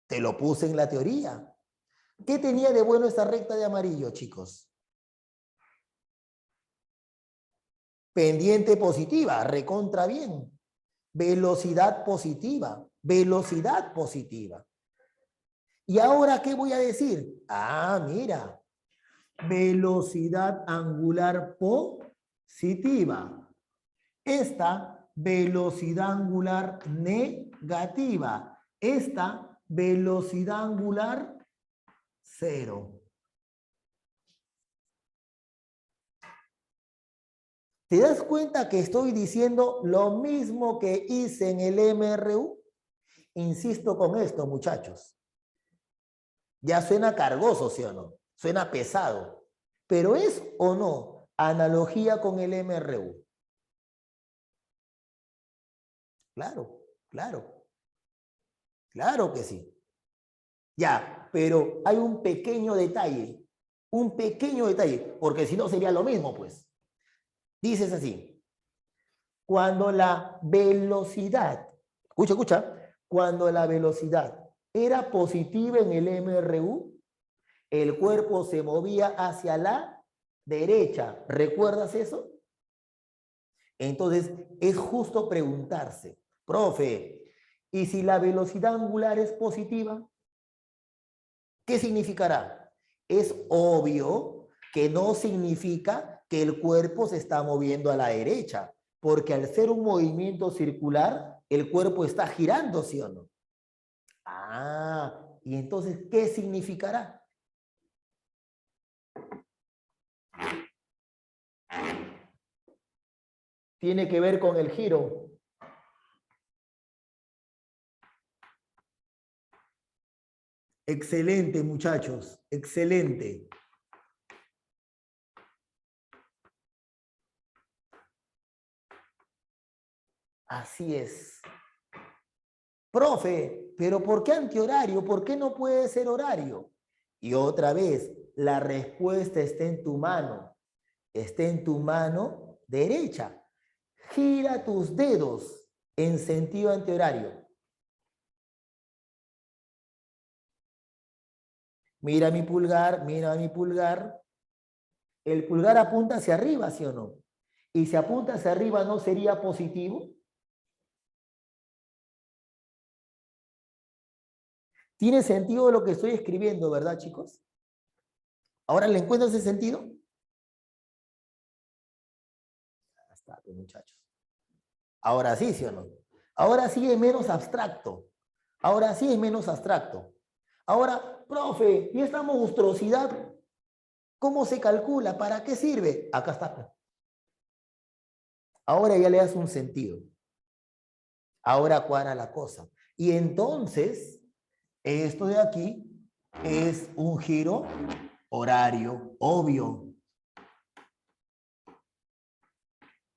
A: Te lo puse en la teoría. ¿Qué tenía de bueno esta recta de amarillo, chicos? Pendiente positiva, recontra bien. Velocidad positiva, velocidad positiva. ¿Y ahora qué voy a decir? Ah, mira, velocidad angular positiva. Esta velocidad angular negativa. Esta velocidad angular cero. ¿Te das cuenta que estoy diciendo lo mismo que hice en el MRU? Insisto con esto, muchachos. Ya suena cargoso, ¿sí o no? Suena pesado. Pero ¿es o no analogía con el MRU? Claro, claro. Claro que sí. Ya, pero hay un pequeño detalle. Un pequeño detalle, porque si no sería lo mismo, pues. Dices así. Cuando la velocidad, escucha, cuando la velocidad era positiva en el MRU, el cuerpo se movía hacia la derecha. ¿Recuerdas eso? Entonces, es justo preguntarse, profe, ¿y si la velocidad angular es positiva? ¿Qué significará? Es obvio que no significa que el cuerpo se está moviendo a la derecha, porque al ser un movimiento circular, el cuerpo está girando, ¿sí o no? Ah, y entonces, ¿qué significará? Tiene que ver con el giro. Excelente, muchachos, excelente. Así es. Profe, pero ¿por qué antihorario? ¿Por qué no puede ser horario? Y otra vez, la respuesta está en tu mano. Está en tu mano derecha. Gira tus dedos en sentido antihorario. Mira mi pulgar, mira mi pulgar. El pulgar apunta hacia arriba, ¿sí o no? Y si apunta hacia arriba, ¿no sería positivo? Tiene sentido lo que estoy escribiendo, ¿verdad, chicos? ¿Ahora le encuentro ese sentido? Ya está, pues, muchachos. Ahora sí, ¿sí o no? Ahora sí es menos abstracto. Ahora sí es menos abstracto. Ahora, profe, ¿y esta monstruosidad cómo se calcula? ¿Para qué sirve? Acá está. Ahora ya le das un sentido. Ahora cuadra la cosa. Y entonces, esto de aquí es un giro horario, obvio.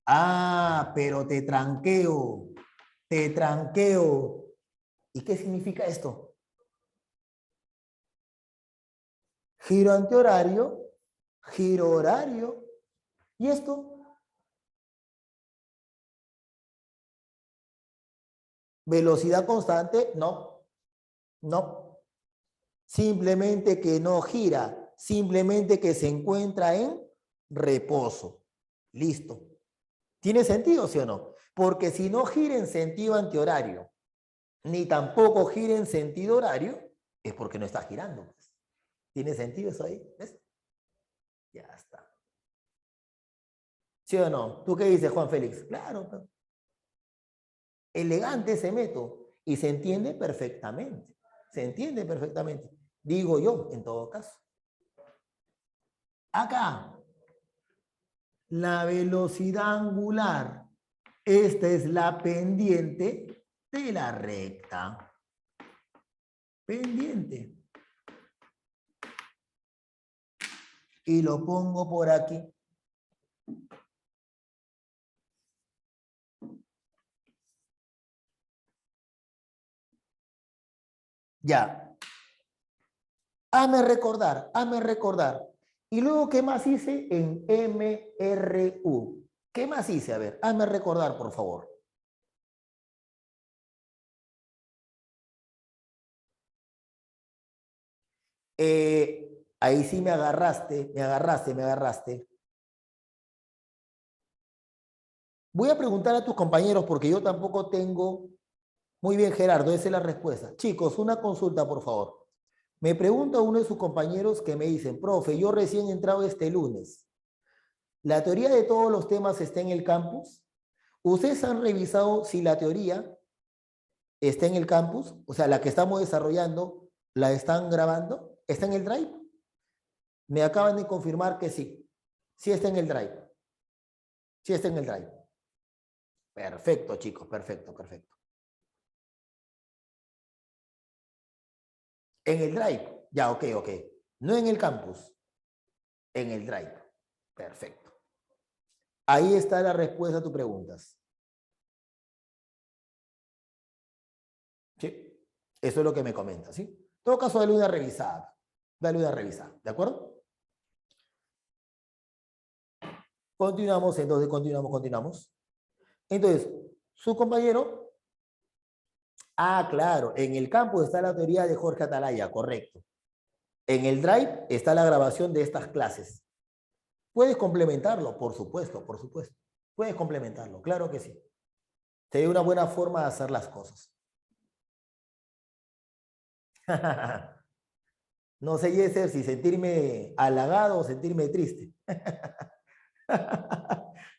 A: Ah, pero te tranqueo. Te tranqueo. ¿Y qué significa esto? Giro antihorario, giro horario. ¿Y esto? ¿Velocidad constante? No, no. Simplemente que no gira, simplemente que se encuentra en reposo. Listo. ¿Tiene sentido, sí o no? Porque si no gira en sentido antihorario, ni tampoco gira en sentido horario, es porque no está girando, pues. ¿Tiene sentido eso ahí? ¿Ves? Ya está. ¿Sí o no? ¿Tú qué dices, Juan Félix? Claro, pues. Elegante ese método y se entiende perfectamente. Se entiende perfectamente. Digo yo, en todo caso. Acá, la velocidad angular. Esta es la pendiente de la recta. Pendiente. Y lo pongo por aquí. Ya. Hazme recordar, hazme recordar. Y luego, ¿qué más hice en MRU? ¿Qué más hice? A ver, hazme recordar, por favor. Ahí sí me agarraste, me agarraste, me agarraste. Voy a preguntar a tus compañeros porque yo tampoco tengo... Muy bien, Gerardo, esa es la respuesta. Chicos, una consulta, por favor. Me pregunta uno de sus compañeros que me dicen, profe, yo recién he entrado este lunes. ¿La teoría de todos los temas está en el campus? ¿Ustedes han revisado si la teoría está en el campus? O sea, la que estamos desarrollando, ¿la están grabando? ¿Está en el Drive? Me acaban de confirmar que sí. Sí está en el Drive. Sí está en el Drive. Perfecto, chicos, perfecto, perfecto. En el Drive. Ya, ok, ok. No en el campus. En el Drive. Perfecto. Ahí está la respuesta a tus preguntas. ¿Sí? Eso es lo que me comentas, ¿sí? En todo caso, dale una revisada. Dale una revisada, ¿de acuerdo? Continuamos, entonces, continuamos. Entonces, su compañero... Ah, claro, en el campus está la teoría de Jorge Atalaya, correcto. En el Drive está la grabación de estas clases. Puedes complementarlo, por supuesto, por supuesto. Puedes complementarlo, claro que sí. Sería una buena forma de hacer las cosas. No sé, Yeser, si sentirme halagado o sentirme triste.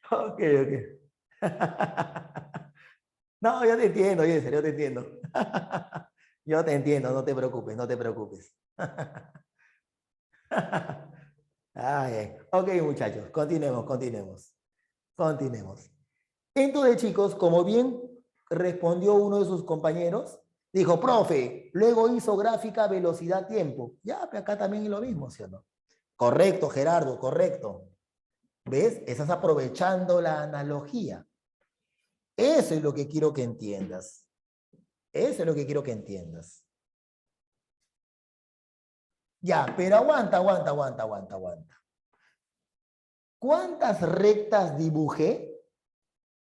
A: Ok, ok. No, yo te entiendo, Yeser, yo te entiendo. Yo te entiendo, no te preocupes, no te preocupes. Ay, ok, muchachos, continuemos. Entonces, chicos, como bien respondió uno de sus compañeros, dijo, profe, luego hizo gráfica velocidad-tiempo. Ya, pero acá también es lo mismo, ¿sí o no? Correcto, Gerardo, correcto. ¿Ves? Estás aprovechando la analogía. Eso es lo que quiero que entiendas. Eso es lo que quiero que entiendas. Ya, pero aguanta. ¿Cuántas rectas dibujé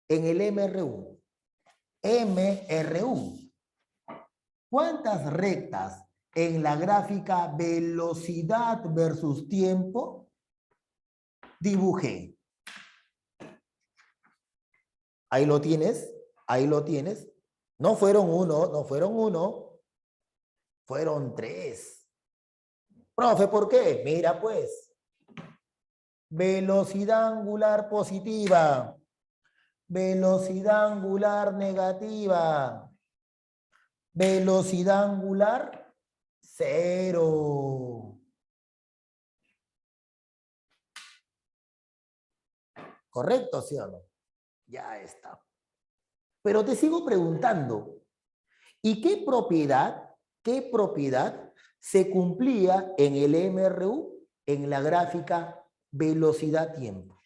A: en el MRU? MRU. ¿Cuántas rectas en la gráfica velocidad versus tiempo dibujé? Ahí lo tienes, ahí lo tienes. No fueron uno, fueron 3. Profe, ¿por qué? Mira pues, velocidad angular positiva, velocidad angular negativa, velocidad angular 0. ¿Correcto, sí o no? Ya está. Pero te sigo preguntando, ¿y qué propiedad se cumplía en el MRU en la gráfica velocidad-tiempo?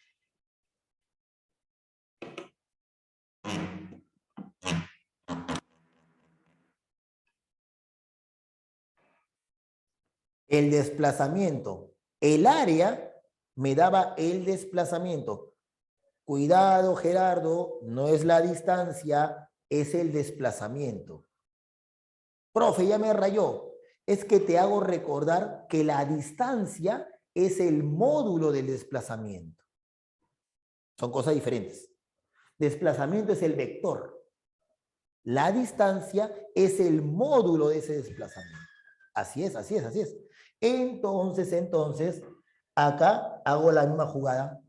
A: El desplazamiento. El área me daba el desplazamiento. Cuidado, Gerardo, no es la distancia, es el desplazamiento. Profe, ya me rayó. Es que te hago recordar que la distancia es el módulo del desplazamiento. Son cosas diferentes. Desplazamiento es el vector. La distancia es el módulo de ese desplazamiento. Así es, así es, así es. Entonces, acá hago la misma jugada.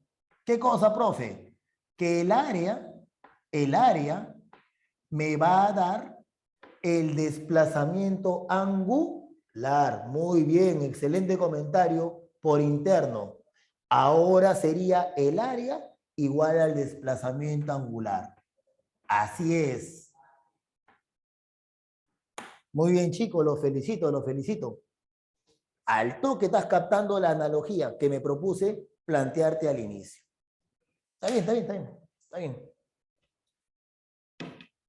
A: ¿Qué cosa, profe? Que el área me va a dar el desplazamiento angular. Muy bien, excelente comentario por interno. Ahora sería el área igual al desplazamiento angular. Así es. Muy bien, chicos, los felicito, los felicito. Al toque estás captando la analogía que me propuse plantearte al inicio. Está bien, está bien, está bien. Está bien.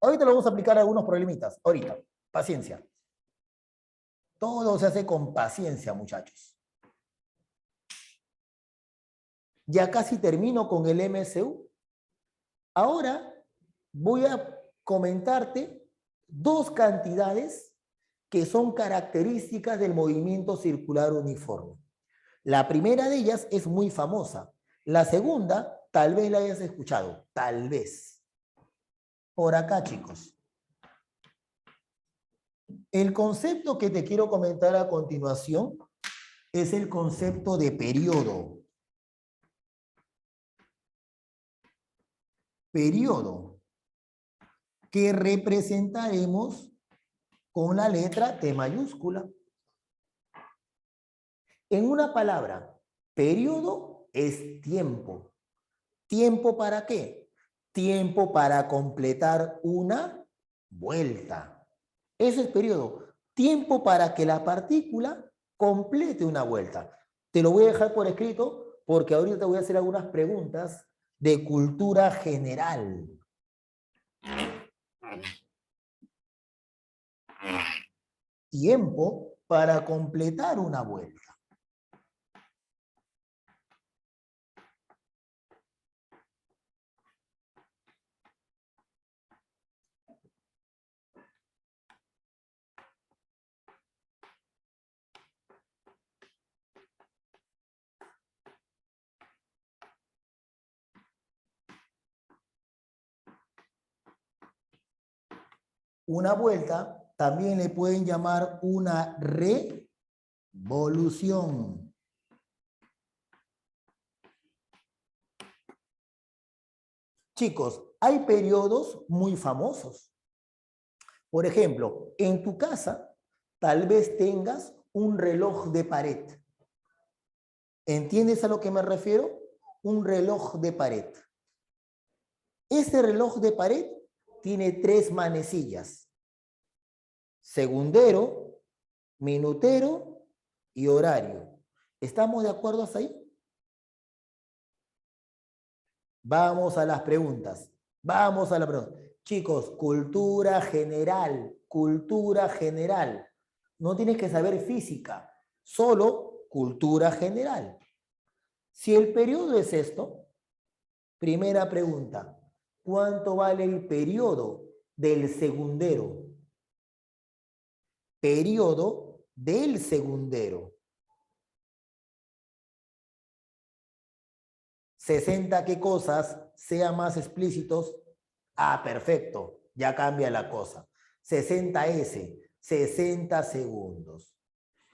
A: Ahorita lo vamos a aplicar a algunos problemitas. Ahorita. Paciencia. Todo se hace con paciencia, muchachos. Ya casi termino con el MSU. Ahora voy a comentarte dos cantidades que son características del movimiento circular uniforme. La primera de ellas es muy famosa. La segunda, tal vez la hayas escuchado. Tal vez. Por acá, chicos. El concepto que te quiero comentar a continuación es el concepto de periodo. Periodo que representaremos con la letra T mayúscula. En una palabra, periodo es tiempo. ¿Tiempo para qué? Tiempo para completar una vuelta. Eso es periodo. Tiempo para que la partícula complete una vuelta. Te lo voy a dejar por escrito porque ahorita te voy a hacer algunas preguntas de cultura general. Tiempo para completar una vuelta. Una vuelta también le pueden llamar una revolución. Chicos, hay periodos muy famosos. Por ejemplo, en tu casa tal vez tengas un reloj de pared. ¿Entiendes a lo que me refiero? Un reloj de pared. Ese reloj de pared tiene 3 manecillas. Segundero, minutero y horario. ¿Estamos de acuerdo hasta ahí? Vamos a las preguntas. Vamos a la pregunta. Chicos, cultura general. Cultura general. No tienes que saber física. Solo cultura general. Si el periodo es esto, primera pregunta. ¿Cuánto vale el periodo del segundero? Periodo del segundero. 60, ¿qué cosas? Sean más explícitos. Ah, perfecto. Ya cambia la cosa. 60S, 60 segundos.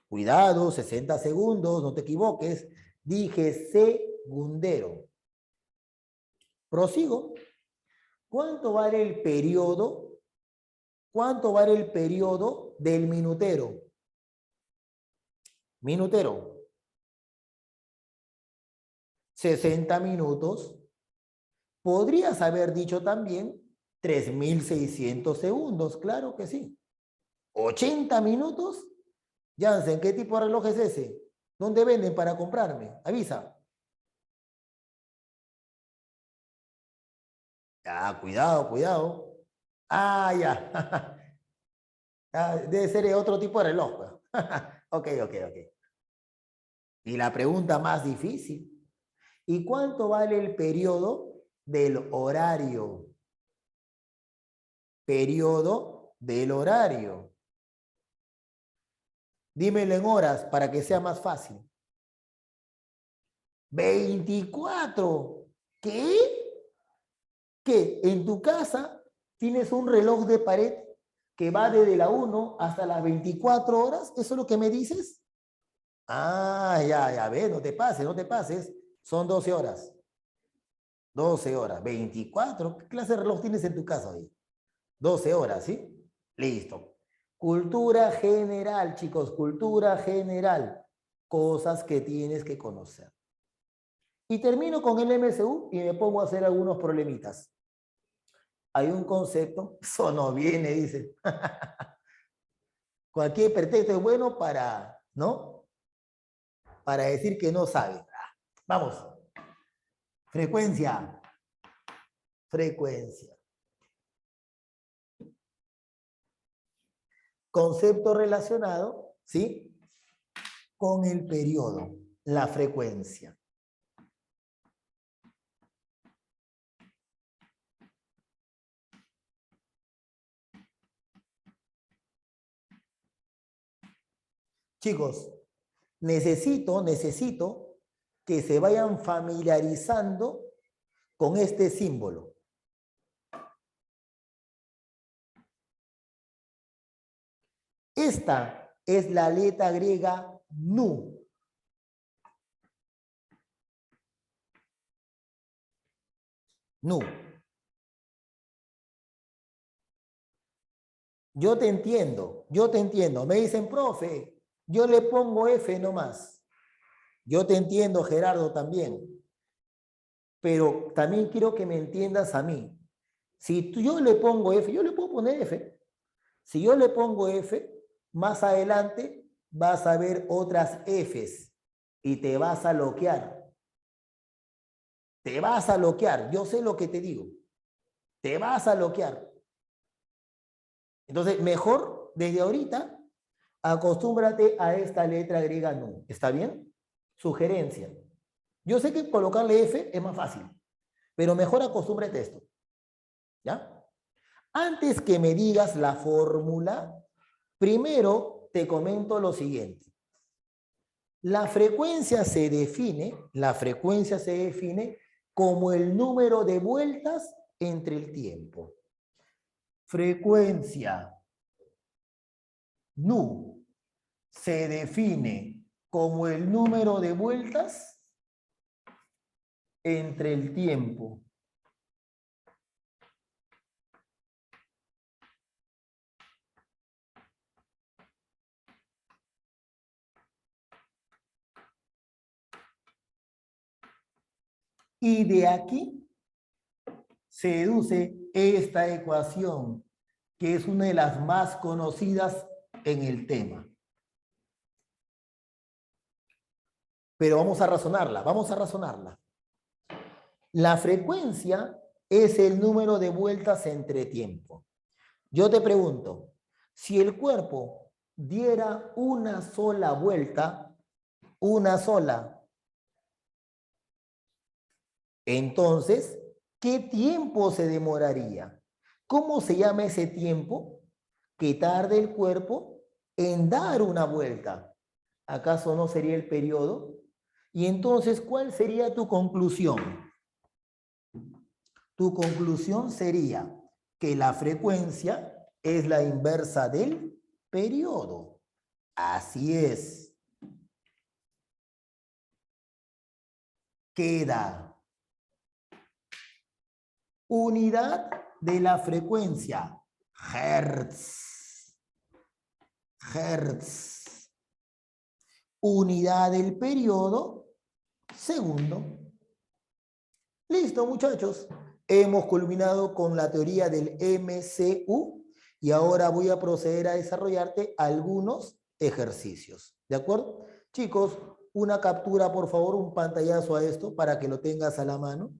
A: Cuidado, 60 segundos, no te equivoques. Dije segundero. Prosigo. ¿Cuánto vale el periodo? ¿Cuánto vale el periodo del minutero? Minutero. 60 minutos. Podrías haber dicho también 3.600 segundos, claro que sí. 80 minutos. Jansen, ¿qué tipo de reloj es ese? ¿Dónde venden para comprarme? Avisa. Ah, cuidado, cuidado. Ah, ya. Ah, debe ser otro tipo de reloj, pues. Ok, ok, ok. Y la pregunta más difícil. ¿Y cuánto vale el periodo del horario? Periodo del horario. Dímelo en horas para que sea más fácil. 24. ¿Qué? ¿Qué? En tu casa tienes un reloj de pared que va desde la 1 hasta las 24 horas. ¿Eso es lo que me dices? Ah, ya, ve, no te pases, no te pases. Son 12 horas. 12 horas. 24. ¿Qué clase de reloj tienes en tu casa hoy? 12 horas, ¿sí? Listo. Cultura general, chicos, cultura general. Cosas que tienes que conocer. Y termino con el MSU y me pongo a hacer algunos problemitas. Hay un concepto, eso no viene, dice. Cualquier pretexto es bueno para, ¿no? Para decir que no sabe. Vamos. Frecuencia. Frecuencia. Concepto relacionado, ¿sí? Con el periodo, la frecuencia. Chicos, necesito que se vayan familiarizando con este símbolo. Esta es la letra griega nu. Nu. Yo te entiendo, yo te entiendo. Me dicen, profe, yo le pongo F nomás. Yo te entiendo, Gerardo, también. Pero también quiero que me entiendas a mí. Si yo le pongo F, yo le puedo poner F. Si yo le pongo F, más adelante vas a ver otras Fs y te vas a bloquear. Te vas a bloquear. Yo sé lo que te digo. Te vas a bloquear. Entonces, mejor desde ahorita, acostúmbrate a esta letra griega nu. ¿Está bien? Sugerencia. Yo sé que colocarle F es más fácil, pero mejor acostúmbrate a esto. ¿Ya? Antes que me digas la fórmula, primero te comento lo siguiente. La frecuencia se define como el número de vueltas entre el tiempo. Frecuencia nu se define como el número de vueltas entre el tiempo. Y de aquí se deduce esta ecuación, que es una de las más conocidas en el tema. Pero vamos a razonarla. La frecuencia es el número de vueltas entre tiempo. Yo te pregunto, si el cuerpo diera una sola vuelta, una sola, entonces, ¿qué tiempo se demoraría? ¿Cómo se llama ese tiempo que tarda el cuerpo en dar una vuelta? ¿Acaso no sería el periodo? Y entonces, ¿cuál sería tu conclusión? Tu conclusión sería que la frecuencia es la inversa del periodo. Así es. Queda unidad de la frecuencia, hertz. Hertz. Unidad del periodo, segundo. Listo, muchachos. Hemos culminado con la teoría del MCU y ahora voy a proceder a desarrollarte algunos ejercicios. ¿De acuerdo? Chicos, una captura, por favor, un pantallazo a esto para que lo tengas a la mano.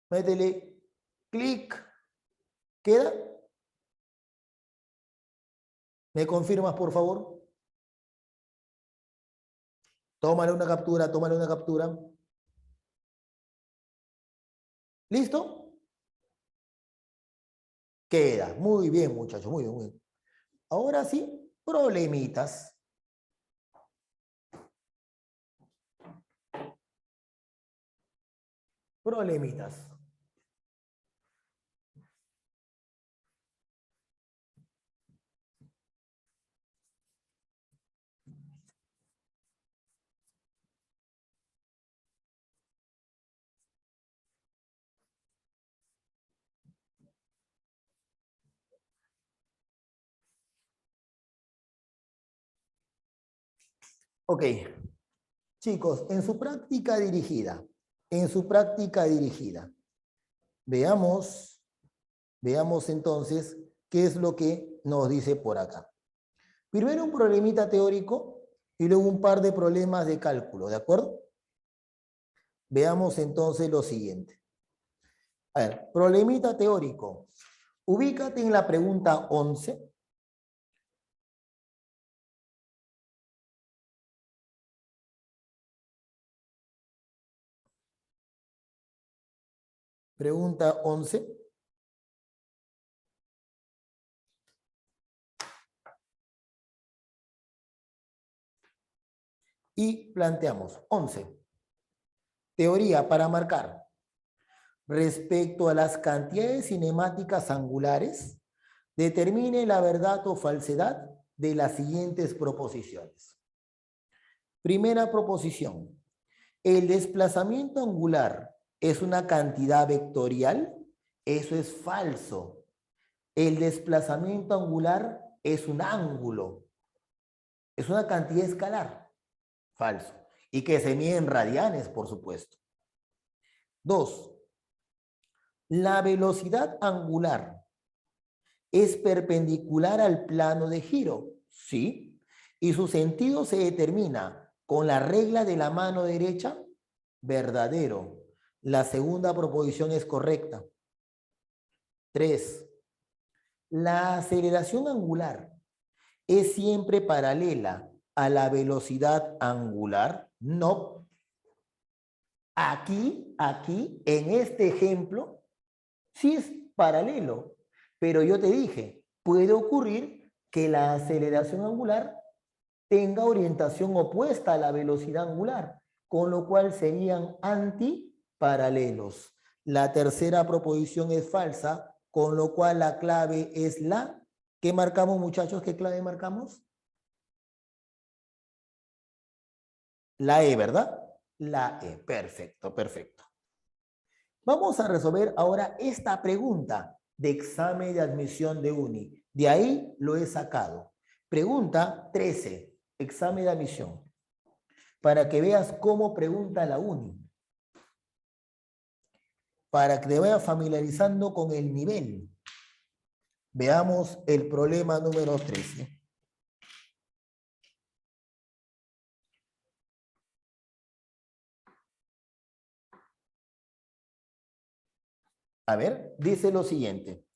A: Métele clic. ¿Queda? ¿Me confirmas, por favor? Tómale una captura, tómale una captura. ¿Listo? Queda. Muy bien, muchachos, muy bien, muy bien. Ahora sí, problemitas. Problemitas. Ok, chicos, en su práctica dirigida, veamos entonces qué es lo que nos dice por acá. Primero un problemita teórico y luego un par de problemas de cálculo, ¿de acuerdo? Veamos entonces lo siguiente. A ver, problemita teórico. Ubícate en la pregunta 11. Pregunta 11. Y planteamos 11. Teoría para marcar. Respecto a las cantidades cinemáticas angulares, determine la verdad o falsedad de las siguientes proposiciones. Primera proposición. ¿El desplazamiento angular es una cantidad vectorial? Eso es falso. El desplazamiento angular es un ángulo. Es una cantidad escalar. Falso. Y que se mide en radianes, por supuesto. 2. La velocidad angular es perpendicular al plano de giro. Sí. Y su sentido se determina con la regla de la mano derecha. Verdadero. La segunda proposición es correcta. 3. La aceleración angular es siempre paralela a la velocidad angular. No. Aquí, en este ejemplo, sí es paralelo. Pero yo te dije, puede ocurrir que la aceleración angular tenga orientación opuesta a la velocidad angular, con lo cual serían antiparalelos. La tercera proposición es falsa, con lo cual la clave es la... ¿Qué marcamos, muchachos? ¿Qué clave marcamos? La E, ¿verdad? La E. Perfecto, perfecto. Vamos a resolver ahora esta pregunta de examen de admisión de UNI. De ahí lo he sacado. Pregunta 13, examen de admisión. Para que veas cómo pregunta la UNI. Para que te vayas familiarizando con el nivel. Veamos el problema número 13. A ver, dice lo siguiente.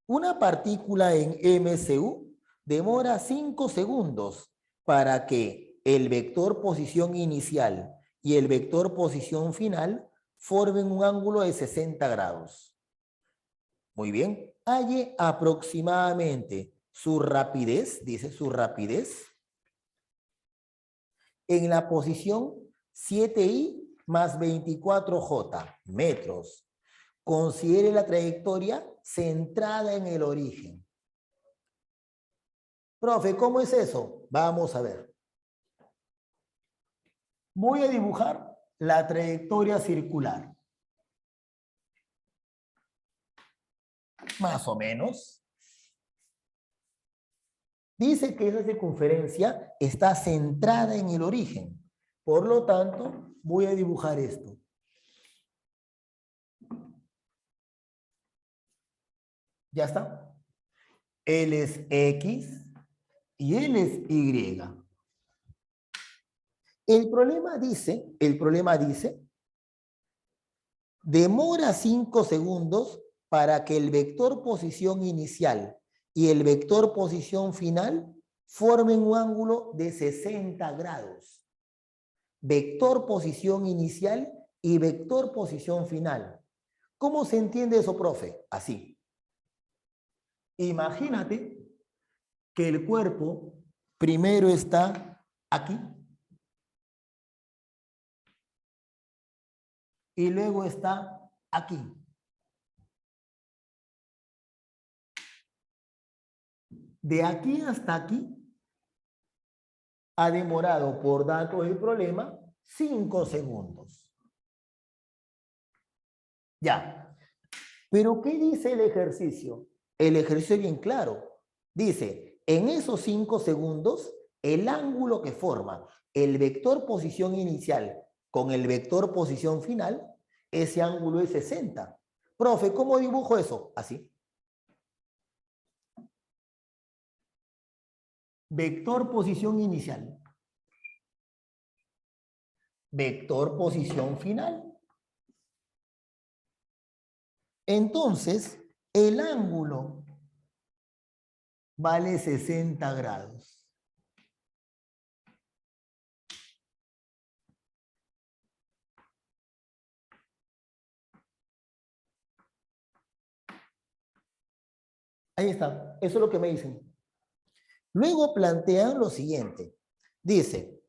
A: Una partícula en MCU demora 5 segundos para que el vector posición inicial y el vector posición final formen un ángulo de 60 grados. Muy bien. Halle aproximadamente su rapidez, dice su rapidez, en la posición 7i más 24j metros. Considere la trayectoria centrada en el origen. Profe, ¿cómo es eso? Vamos a ver. Voy a dibujar la trayectoria circular. Más o menos. Dice que esa circunferencia está centrada en el origen. Por lo tanto, voy a dibujar esto. ¿Ya está? Él es X y él es Y. El problema dice, demora 5 segundos para que el vector posición inicial y el vector posición final formen un ángulo de 60 grados. Vector posición inicial y vector posición final. ¿Cómo se entiende eso, profe? Así. Imagínate que el cuerpo primero está aquí. y luego está aquí. De aquí hasta aquí ha demorado por datos del problema 5 segundos. Ya. Pero ¿qué dice el ejercicio? El ejercicio es bien claro. Dice, en esos 5 segundos, el ángulo que forma el vector posición inicial con el vector posición final, ese ángulo es 60. Profe, ¿cómo dibujo eso? Así. Vector posición inicial. Vector posición final. Entonces, el ángulo vale 60 grados. Ahí está. Eso es lo que me dicen. Luego plantean lo siguiente. Dice,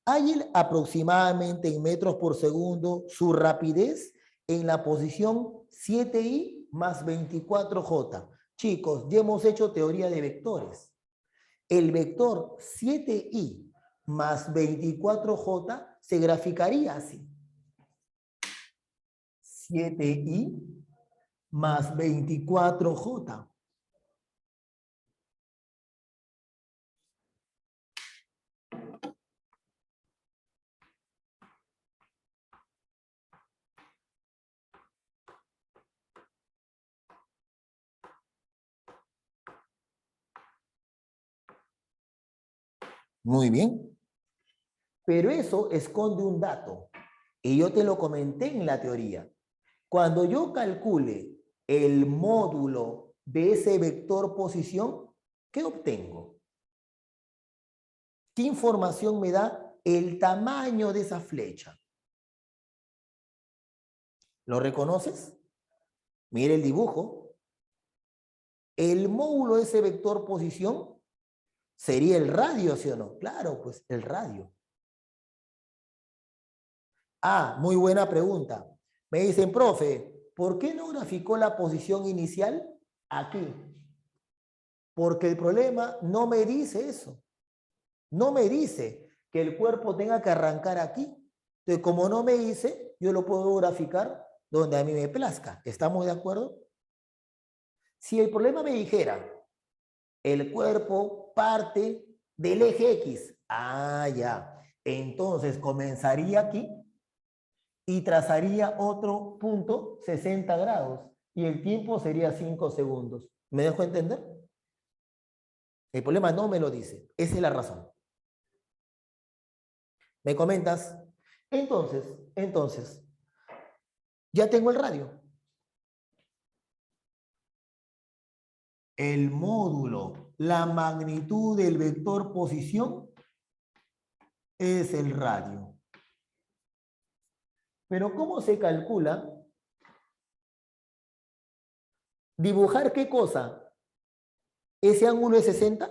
A: hay aproximadamente en metros por segundo su rapidez en la posición 7i más 24j. Chicos, ya hemos hecho teoría de vectores. El vector 7i más 24j se graficaría así. 7i más 24j. Muy bien. Pero eso esconde un dato. Y yo te lo comenté en la teoría. Cuando yo calcule el módulo de ese vector posición, ¿qué obtengo? ¿Qué información me da el tamaño de esa flecha? ¿Lo reconoces? Mire el dibujo. El módulo de ese vector posición sería el radio, ¿sí o no? Claro, pues el radio. Ah, muy buena pregunta. Me dicen, profe, ¿por qué no graficó la posición inicial aquí? Porque el problema no me dice eso. No me dice que el cuerpo tenga que arrancar aquí. Entonces, como no me dice, yo lo puedo graficar donde a mí me plazca. ¿Estamos de acuerdo? Si el problema me dijera, el cuerpo parte del eje X. Ah, ya. Entonces comenzaría aquí y trazaría otro punto 60 grados y el tiempo sería 5 segundos. ¿Me dejo entender? El problema no me lo dice. Esa es la razón. ¿Me comentas? Entonces, ya tengo el radio. El módulo, la magnitud del vector posición es el radio. Pero ¿cómo se calcula? ¿Dibujar qué cosa? ¿Ese ángulo es 60?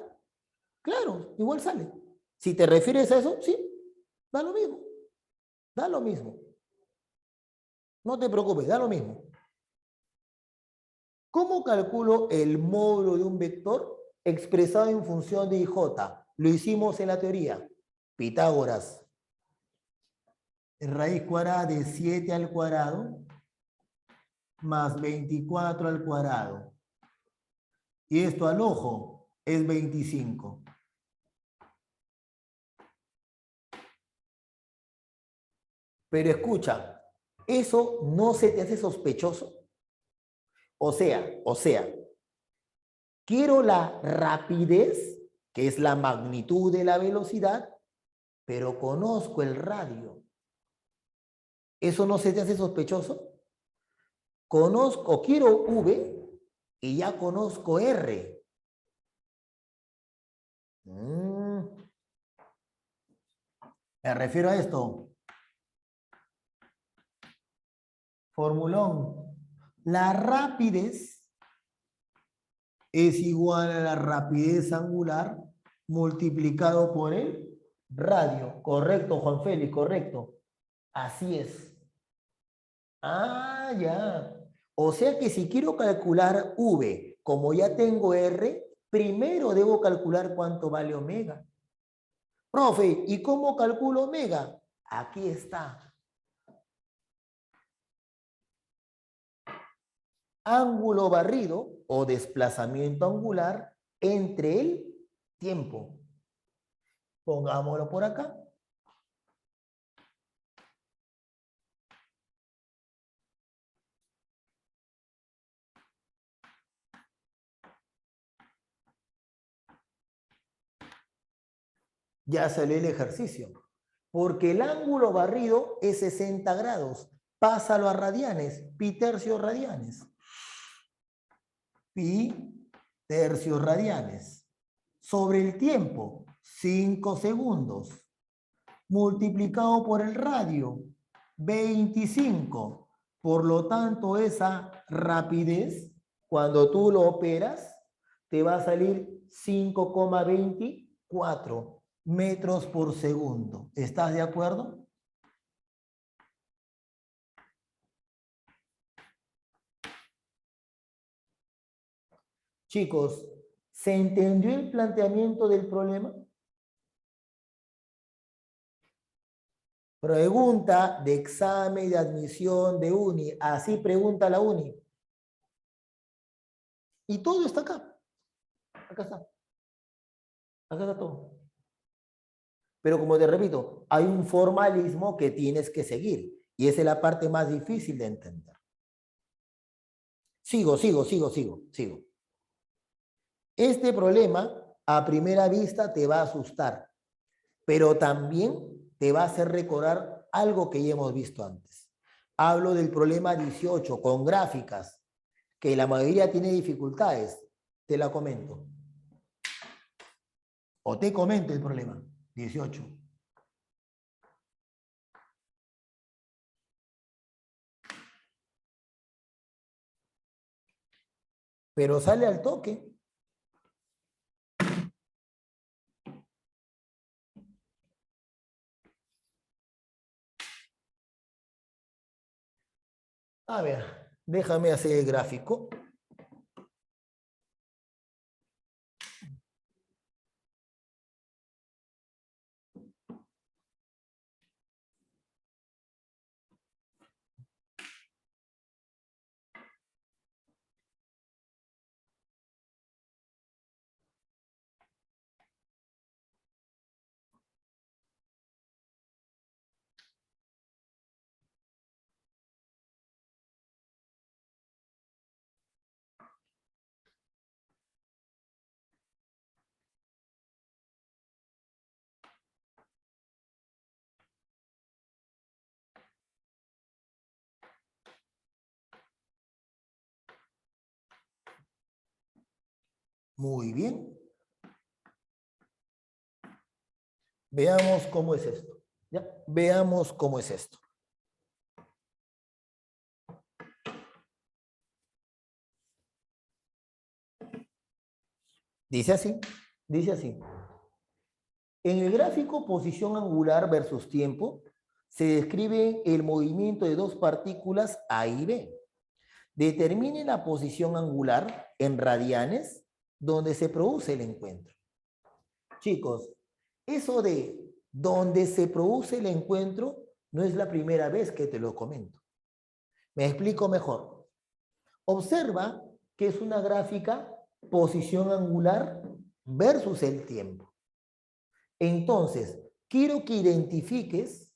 A: Claro, igual sale. Si te refieres a eso, sí, da lo mismo. Da lo mismo. No te preocupes, da lo mismo. ¿Cómo calculo el módulo de un vector expresado en función de IJ? Lo hicimos en la teoría. Pitágoras. Raíz cuadrada de 7 al cuadrado más 24 al cuadrado. Y esto al ojo es 25. Pero escucha, ¿eso no se te hace sospechoso? O sea, quiero la rapidez, que es la magnitud de la velocidad, pero conozco el radio. ¿Eso no se te hace sospechoso? Conozco, quiero V y ya conozco R. Me refiero a esto. Formulón. La rapidez es igual a la rapidez angular multiplicado por el radio. Correcto, Juan Félix, correcto. Así es. Ah, ya. O sea que si quiero calcular V, como ya tengo R, primero debo calcular cuánto vale omega. Profe, ¿y cómo calculo omega? Aquí está. Ángulo barrido o desplazamiento angular entre el tiempo. Pongámoslo por acá. Ya salió el ejercicio. Porque el ángulo barrido es 60 grados. Pásalo a radianes. Pi tercios radianes. Pi tercios radianes. Sobre el tiempo, 5 segundos. Multiplicado por el radio, 25. Por lo tanto, esa rapidez, cuando tú lo operas, te va a salir 5,24 metros por segundo. ¿Estás de acuerdo? Chicos, ¿se entendió el planteamiento del problema? Pregunta de examen de admisión de uni. Así pregunta la uni. Y todo está acá. Acá está. Acá está todo. Pero como te repito, hay un formalismo que tienes que seguir. Y esa es la parte más difícil de entender. Sigo. Este problema, a primera vista, te va a asustar. Pero también te va a hacer recordar algo que ya hemos visto antes. Hablo del problema 18 con gráficas, que la mayoría tiene dificultades. Te la comento. O te comento el problema 18. Pero sale al toque. A ver, déjame hacer el gráfico. Muy bien. Veamos cómo es esto. ¿Ya? Veamos cómo es esto. Dice así. En el gráfico posición angular versus tiempo, se describe el movimiento de dos partículas A y B. Determine la posición angular en radianes donde se produce el encuentro. Chicos, eso de donde se produce el encuentro no es la primera vez que te lo comento. Me explico mejor. Observa que es una gráfica posición angular versus el tiempo. Entonces, quiero que identifiques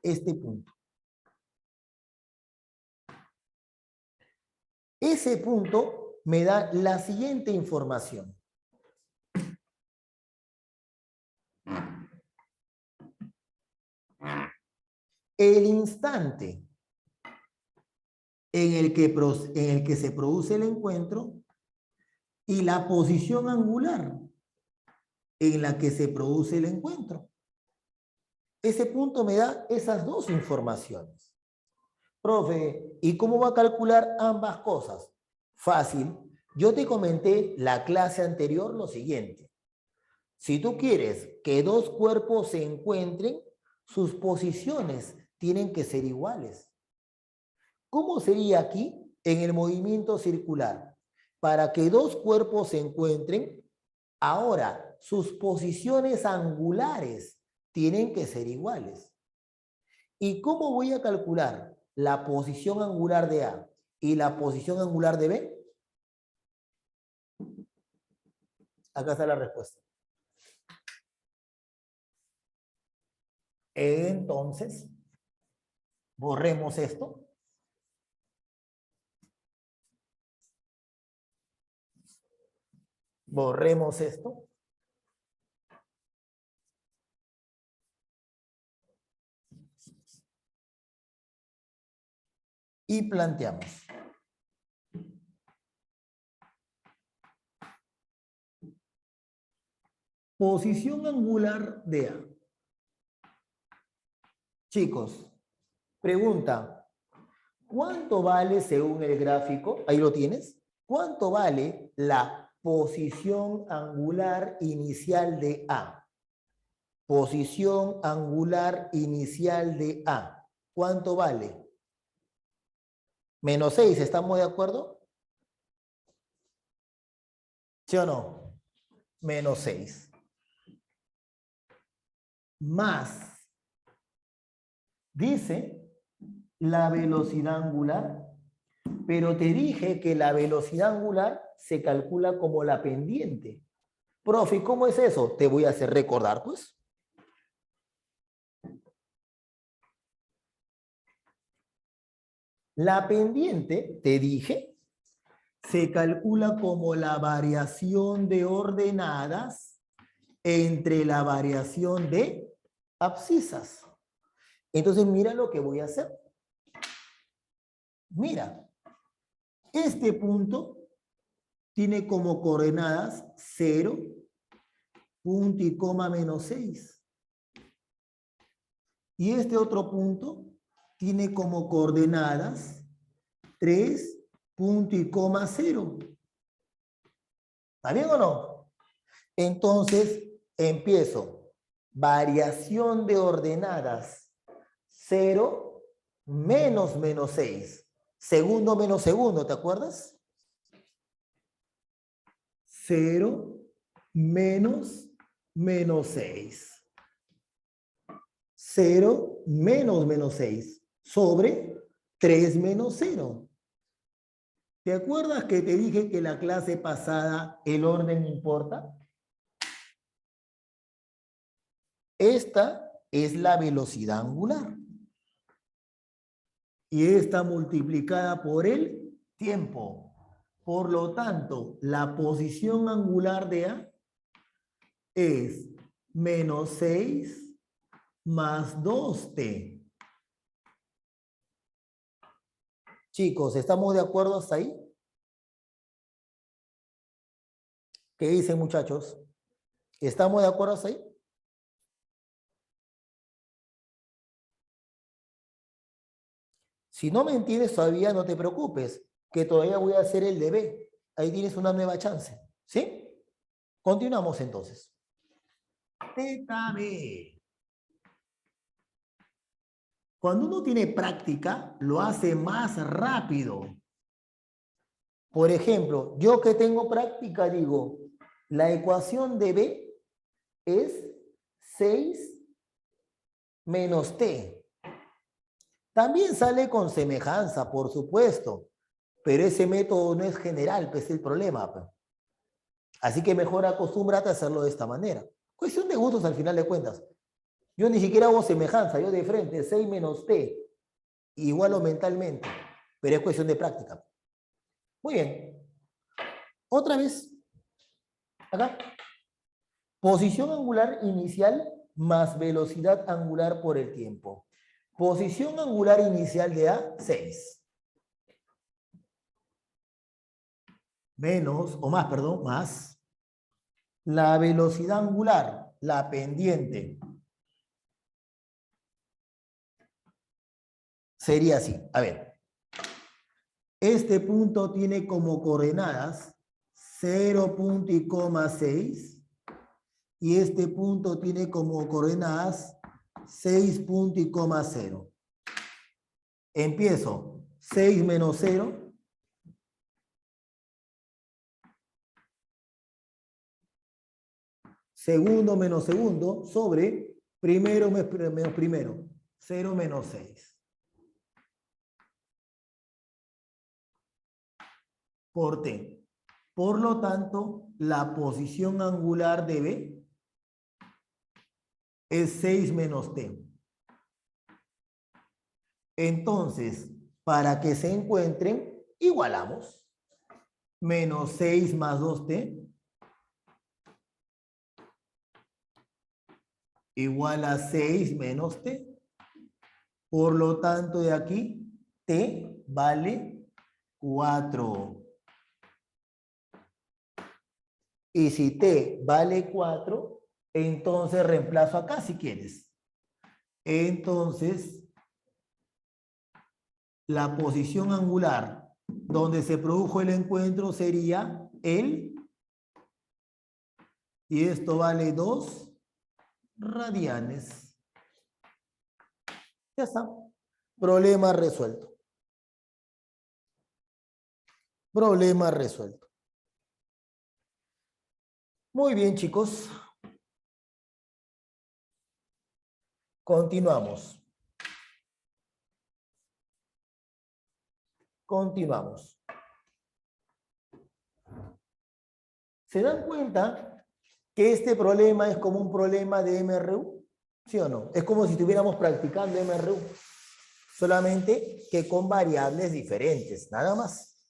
A: este punto. Ese punto me da la siguiente información. El instante en el que se produce el encuentro y la posición angular en la que se produce el encuentro. Ese punto me da esas dos informaciones. Profe, ¿y cómo va a calcular ambas cosas? Fácil. Yo te comenté la clase anterior lo siguiente. Si tú quieres que dos cuerpos se encuentren, sus posiciones tienen que ser iguales. ¿Cómo sería aquí en el movimiento circular? Para que dos cuerpos se encuentren, ahora sus posiciones angulares tienen que ser iguales. ¿Y cómo voy a calcular la posición angular de A y la posición angular de B? Acá está la respuesta. Entonces, borremos esto. Borremos esto. Y planteamos. Posición angular de A. Chicos, pregunta, ¿cuánto vale según el gráfico? Ahí lo tienes. ¿Cuánto vale la posición angular inicial de A? Posición angular inicial de A. ¿Cuánto vale? Menos 6, ¿estamos de acuerdo? ¿Sí o no? Menos 6. Más, dice, la velocidad angular. Pero te dije que la velocidad angular se calcula como la pendiente. Profe, ¿cómo es eso? Te voy a hacer recordar, pues. La pendiente, te dije, se calcula como la variación de ordenadas entre la variación de abscisas. Entonces, mira lo que voy a hacer. Mira, este punto tiene como coordenadas 0, punto y coma menos 6. Y este otro punto tiene como coordenadas 3, punto y coma 0. ¿Está bien o no? Entonces, empiezo. Variación de ordenadas 0 menos menos 6. Segundo menos segundo, ¿te acuerdas? 0 menos menos 6. 0 menos menos 6 sobre 3 menos 0. ¿Te acuerdas que te dije que la clase pasada el orden importa? Esta es la velocidad angular. Y esta multiplicada por el tiempo. Por lo tanto, la posición angular de A es menos 6 más 2t. Chicos, ¿estamos de acuerdo hasta ahí? ¿Qué dicen, muchachos? ¿Estamos de acuerdo hasta ahí? Si no me entiendes todavía, no te preocupes, que todavía voy a hacer el de B. Ahí tienes una nueva chance. ¿Sí? Continuamos entonces. Teta B. Cuando uno tiene práctica, lo hace más rápido. Por ejemplo, yo que tengo práctica, digo, la ecuación de B es 6 menos t. También sale con semejanza, por supuesto, pero ese método no es general, pues es el problema. Pues. Así que mejor acostúmbrate a hacerlo de esta manera. Cuestión de gustos al final de cuentas. Yo ni siquiera hago semejanza, yo de frente, 6 menos t, igualo mentalmente, pero es cuestión de práctica. Muy bien. Otra vez, acá. Posición angular inicial más velocidad angular por el tiempo. Posición angular inicial de A, 6. Menos, o más, perdón, más. La velocidad angular, la pendiente. Sería así. A ver. Este punto tiene como coordenadas 0,6 y este punto tiene como coordenadas 6,0. Empiezo. 6 menos 0. Segundo menos segundo sobre primero menos primero. 0 menos 6. Por t. Por lo tanto, la posición angular de B es 6 menos t. Entonces, para que se encuentren, igualamos. Menos 6 más 2t igual a 6 menos t. Por lo tanto, de aquí, t vale 4. Y si t vale 4, entonces reemplazo acá si quieres. Entonces, la posición angular donde se produjo el encuentro sería el, y esto vale 2 radianes. Ya está. Problema resuelto. Problema resuelto. Muy bien, chicos. Continuamos. Continuamos. ¿Se dan cuenta que este problema es como un problema de MRU? ¿Sí o no? Es como si estuviéramos practicando MRU. Solamente que con variables diferentes, nada más.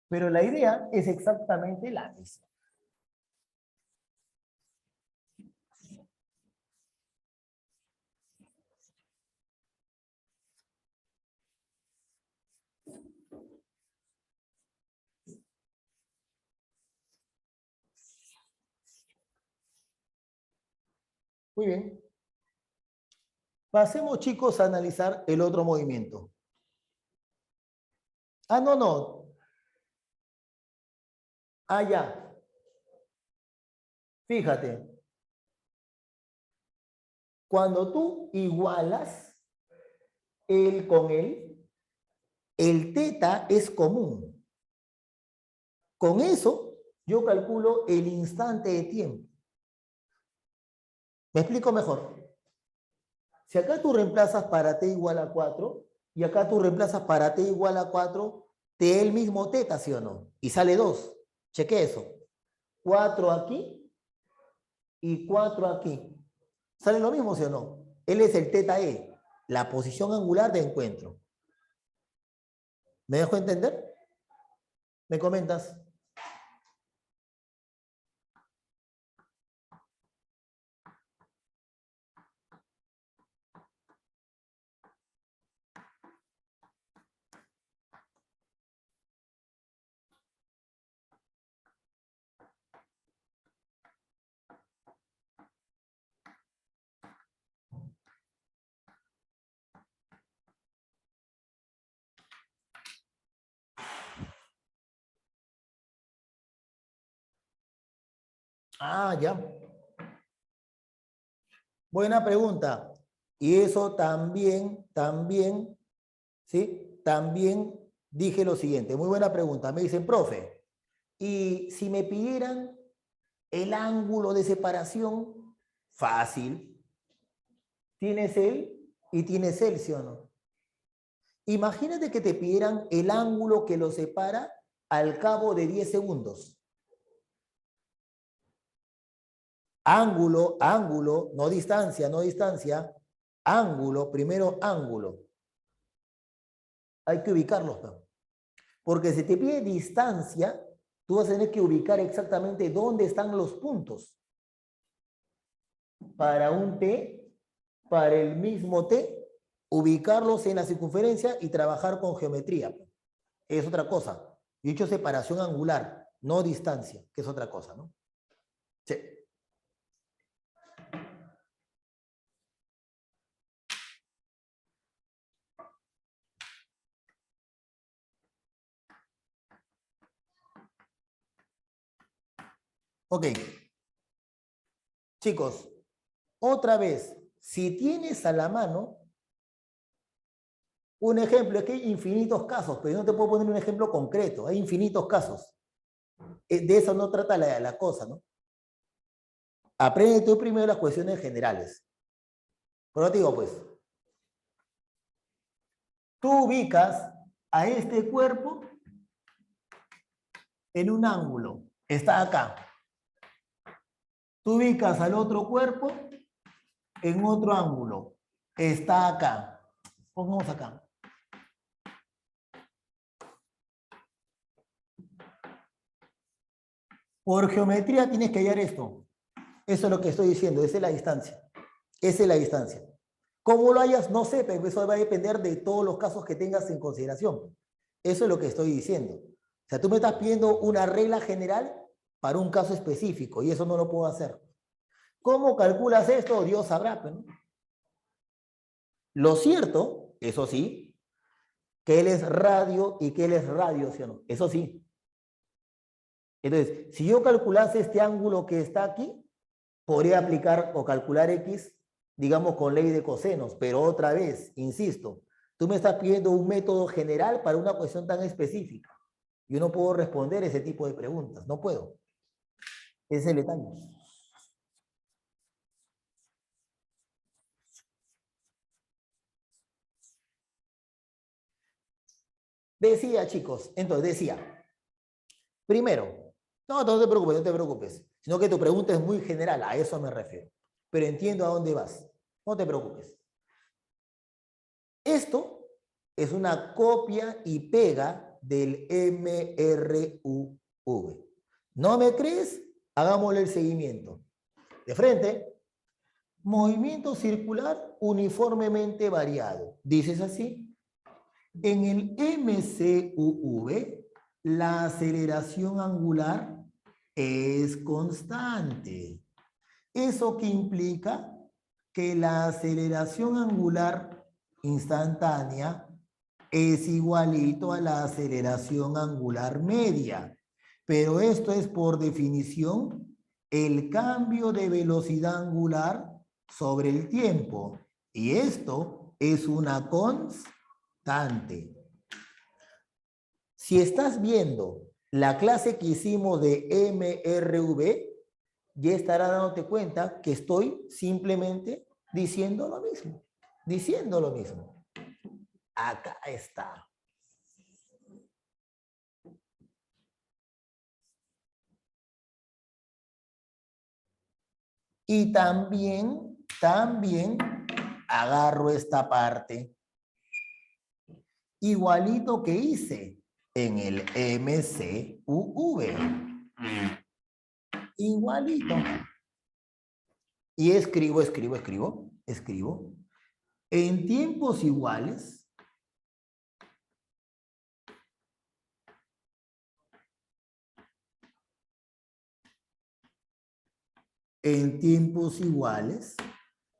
A: Pero la idea es exactamente la misma. Muy bien. Pasemos, chicos, a analizar el otro movimiento. Ah, no, no. Ah, ya. Fíjate. Cuando tú igualas él con él, el teta es común. Con eso, yo calculo el instante de tiempo. ¿Me explico mejor? Si acá tú reemplazas para t igual a 4, y acá tú reemplazas para t igual a 4, te da el mismo teta, ¿sí o no? Y sale 2. Cheque eso. 4 aquí y 4 aquí. ¿Sale lo mismo, sí o no? Él es el teta e, la posición angular de encuentro. ¿Me dejo entender? ¿Me comentas? Ah, ya. Buena pregunta. Y eso también, ¿sí? También dije lo siguiente. Muy buena pregunta. Me dicen, profe, y si me pidieran el ángulo de separación, fácil. Tienes él y tienes él, ¿sí o no? Imagínate que te pidieran el ángulo que lo separa al cabo de 10 segundos. Ángulo, ángulo, no distancia, no distancia. Ángulo, primero ángulo. Hay que ubicarlos, ¿no? Porque si te pide distancia, tú vas a tener que ubicar exactamente dónde están los puntos. Para un T, para el mismo T, ubicarlos en la circunferencia y trabajar con geometría. Es otra cosa. Yo he dicho separación angular, no distancia, que es otra cosa, ¿no? Sí. Ok. Chicos, otra vez, si tienes a la mano Un ejemplo, es que hay infinitos casos, pero yo no te puedo poner un ejemplo concreto, hay infinitos casos. De eso no trata la cosa, ¿no? Aprende tú primero las cuestiones generales. Pero te digo, pues, tú ubicas a este cuerpo en un ángulo, está acá. Tú ubicas al otro cuerpo en otro ángulo, está acá. Pongamos acá. Por geometría tienes que hallar esto. Eso es lo que estoy diciendo, esa es la distancia. Esa es la distancia. ¿Cómo lo hayas? No sé, pero eso va a depender de todos los casos que tengas en consideración. Eso es lo que estoy diciendo. O sea, tú me estás pidiendo una regla general para un caso específico y eso no lo puedo hacer. ¿Cómo calculas esto? Dios sabrá, ¿no? Lo cierto, eso sí, que él es radio y que él es radio, ¿sí o no? Eso sí. Entonces, si yo calculase este ángulo que está aquí, podría aplicar o calcular X, digamos, con ley de cosenos, pero otra vez, insisto, tú me estás pidiendo un método general para una cuestión tan específica. Yo no puedo responder ese tipo de preguntas, no puedo. Ese es el detalle. Decía, chicos, entonces decía, primero, no te preocupes, no te preocupes, sino que tu pregunta es muy general, a eso me refiero, pero entiendo a dónde vas, no te preocupes. Esto es una copia y pega del MRUV. ¿No me crees? Hagámosle el seguimiento. De frente, movimiento circular uniformemente variado. ¿Dices así? En el MCUV, la aceleración angular es constante. ¿Eso qué implica? Que la aceleración angular instantánea es igualito a la aceleración angular media. Pero esto es por definición el cambio de velocidad angular sobre el tiempo. Y esto es una constante. Si estás viendo la clase que hicimos de MRV, ya estarás dándote cuenta que estoy simplemente diciendo lo mismo. Diciendo lo mismo. Acá está. Y también agarro esta parte. Igualito que hice en el MCUV. Igualito. Y escribo. En tiempos iguales,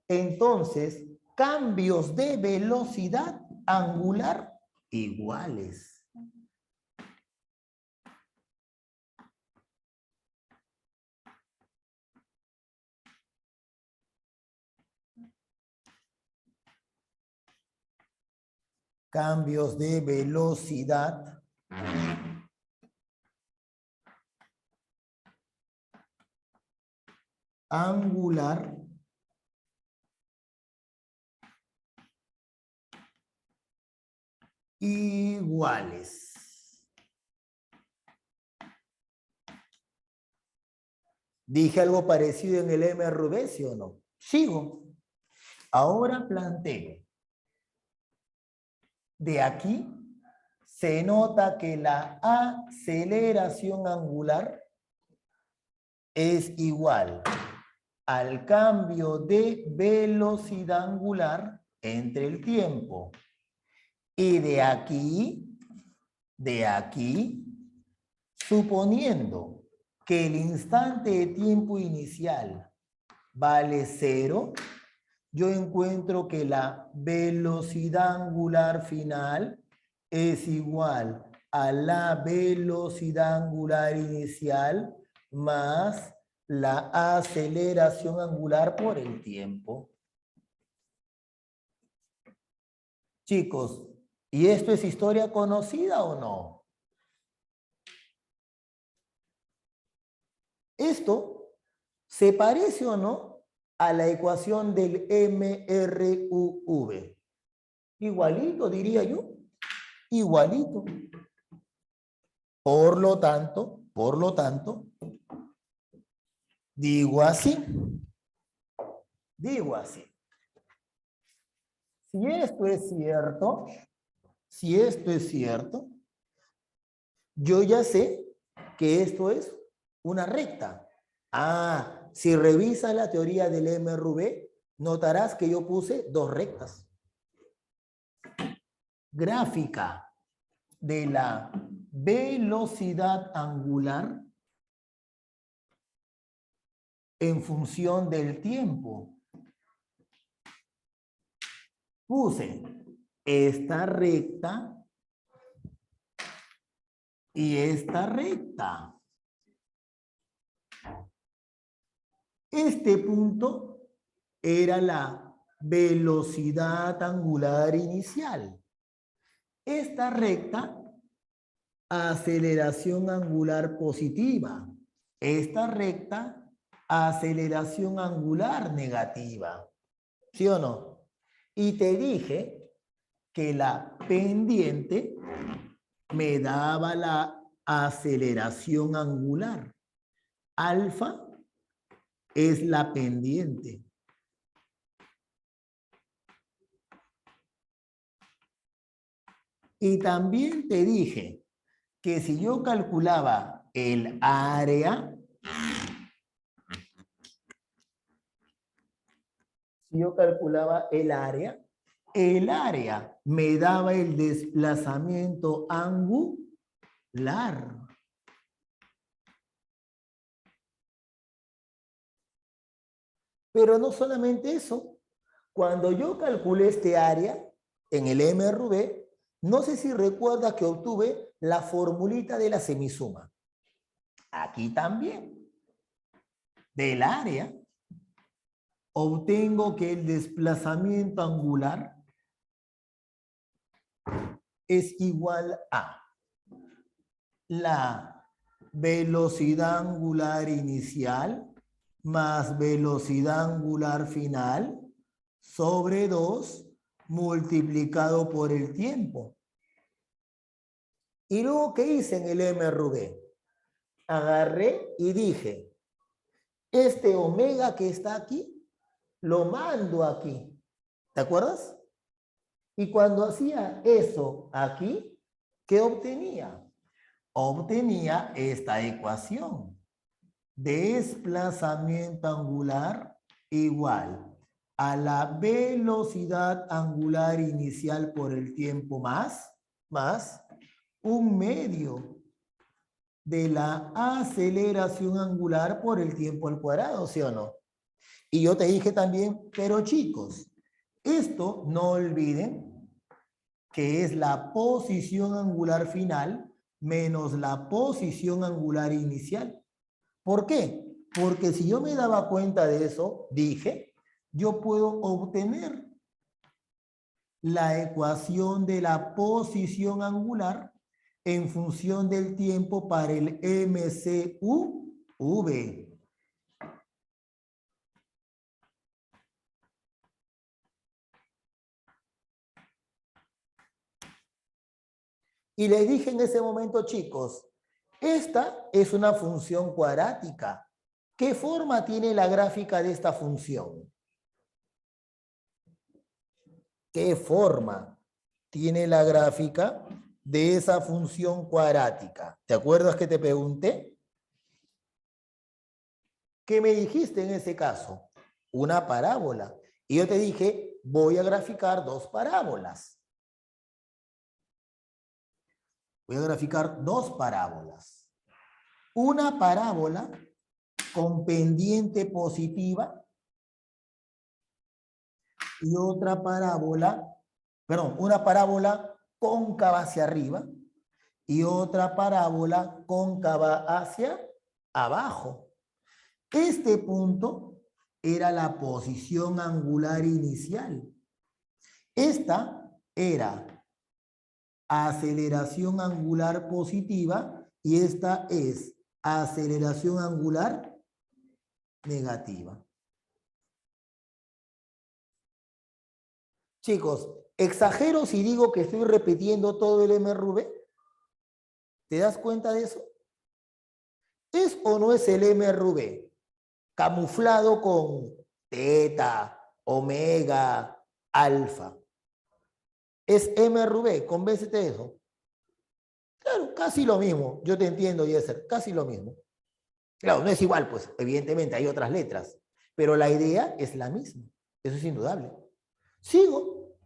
A: entonces cambios de velocidad angular iguales. Cambios de velocidad angular iguales. ¿Dije algo parecido en el MRV, sí o no? Sigo. Ahora planteo. De aquí se nota que la aceleración angular es igual al cambio de velocidad angular entre el tiempo. Y de aquí, suponiendo que el instante de tiempo inicial vale 0, yo encuentro que la velocidad angular final es igual a la velocidad angular inicial más la aceleración angular por el tiempo. Chicos, ¿Y esto es historia conocida o no? ¿Esto se parece o no a la ecuación del MRUV? Igualito, diría yo. Igualito. Por lo tanto, digo así. Digo así. Si esto es cierto, yo ya sé que esto es una recta. Ah, si revisas la teoría del MRV, notarás que yo puse dos rectas. Gráfica de la velocidad angular en función del tiempo. Puse esta recta y esta recta. Este punto era la velocidad angular inicial. Esta recta, aceleración angular positiva. Esta recta, aceleración angular negativa. ¿Sí o no? Y te dije que la pendiente me daba la aceleración angular. Alfa es la pendiente. Y también te dije que si yo calculaba el área, el área me daba el desplazamiento angular. Pero no solamente eso. Cuando yo calculé este área en el MRV, no sé si recuerdas que obtuve la formulita de la semisuma. Aquí también. Del área, obtengo que el desplazamiento angular es igual a la velocidad angular inicial más velocidad angular final sobre 2 multiplicado por el tiempo. Y luego, ¿qué hice en el MRV? Agarré y dije, este omega que está aquí, lo mando aquí. ¿Te acuerdas? Y cuando hacía eso aquí, ¿qué obtenía? Obtenía esta ecuación. Desplazamiento angular igual a la velocidad angular inicial por el tiempo más 1/2 de la aceleración angular por el tiempo al cuadrado, ¿sí o no? Y yo te dije también, pero chicos, esto no olviden que es la posición angular final menos la posición angular inicial. ¿Por qué? Porque si yo me daba cuenta de eso, dije, yo puedo obtener la ecuación de la posición angular en función del tiempo para el MCUV. Y les dije en ese momento, chicos, esta es una función cuadrática. ¿Qué forma tiene la gráfica de esta función? ¿Qué forma tiene la gráfica de esa función cuadrática? ¿Te acuerdas que te pregunté? ¿Qué me dijiste en ese caso? Una parábola. Y yo te dije, voy a graficar dos parábolas. Voy a graficar dos parábolas. Una parábola con pendiente positiva y otra parábola, perdón, una parábola cóncava hacia arriba y otra parábola cóncava hacia abajo. Este punto era la posición angular inicial. Esta era aceleración angular positiva y esta es aceleración angular negativa. Chicos, ¿exagero si digo que estoy repitiendo todo el MRV? ¿Te das cuenta de eso? ¿Es o no es el MRV? Camuflado con teta, omega, alfa. ¿Es MRV? Convéncete de eso. Claro, casi lo mismo. Yo te entiendo, Yeser, casi lo mismo. Claro, no es igual, pues, evidentemente hay otras letras, pero la idea es la misma. Eso es indudable. Sigo.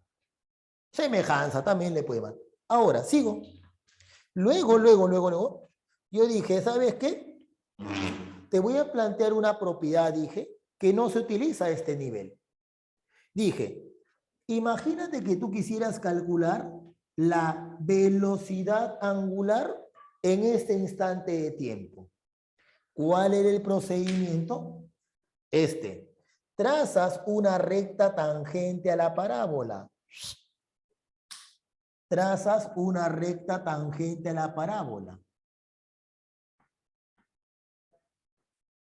A: Semejanza también le puede mandar. Ahora, sigo. Luego, yo dije, ¿sabes qué? Te voy a plantear una propiedad, dije, que no se utiliza a este nivel. Dije, imagínate que tú quisieras calcular la velocidad angular en este instante de tiempo. ¿Cuál era el procedimiento? Trazas una recta tangente a la parábola. Trazas una recta tangente a la parábola.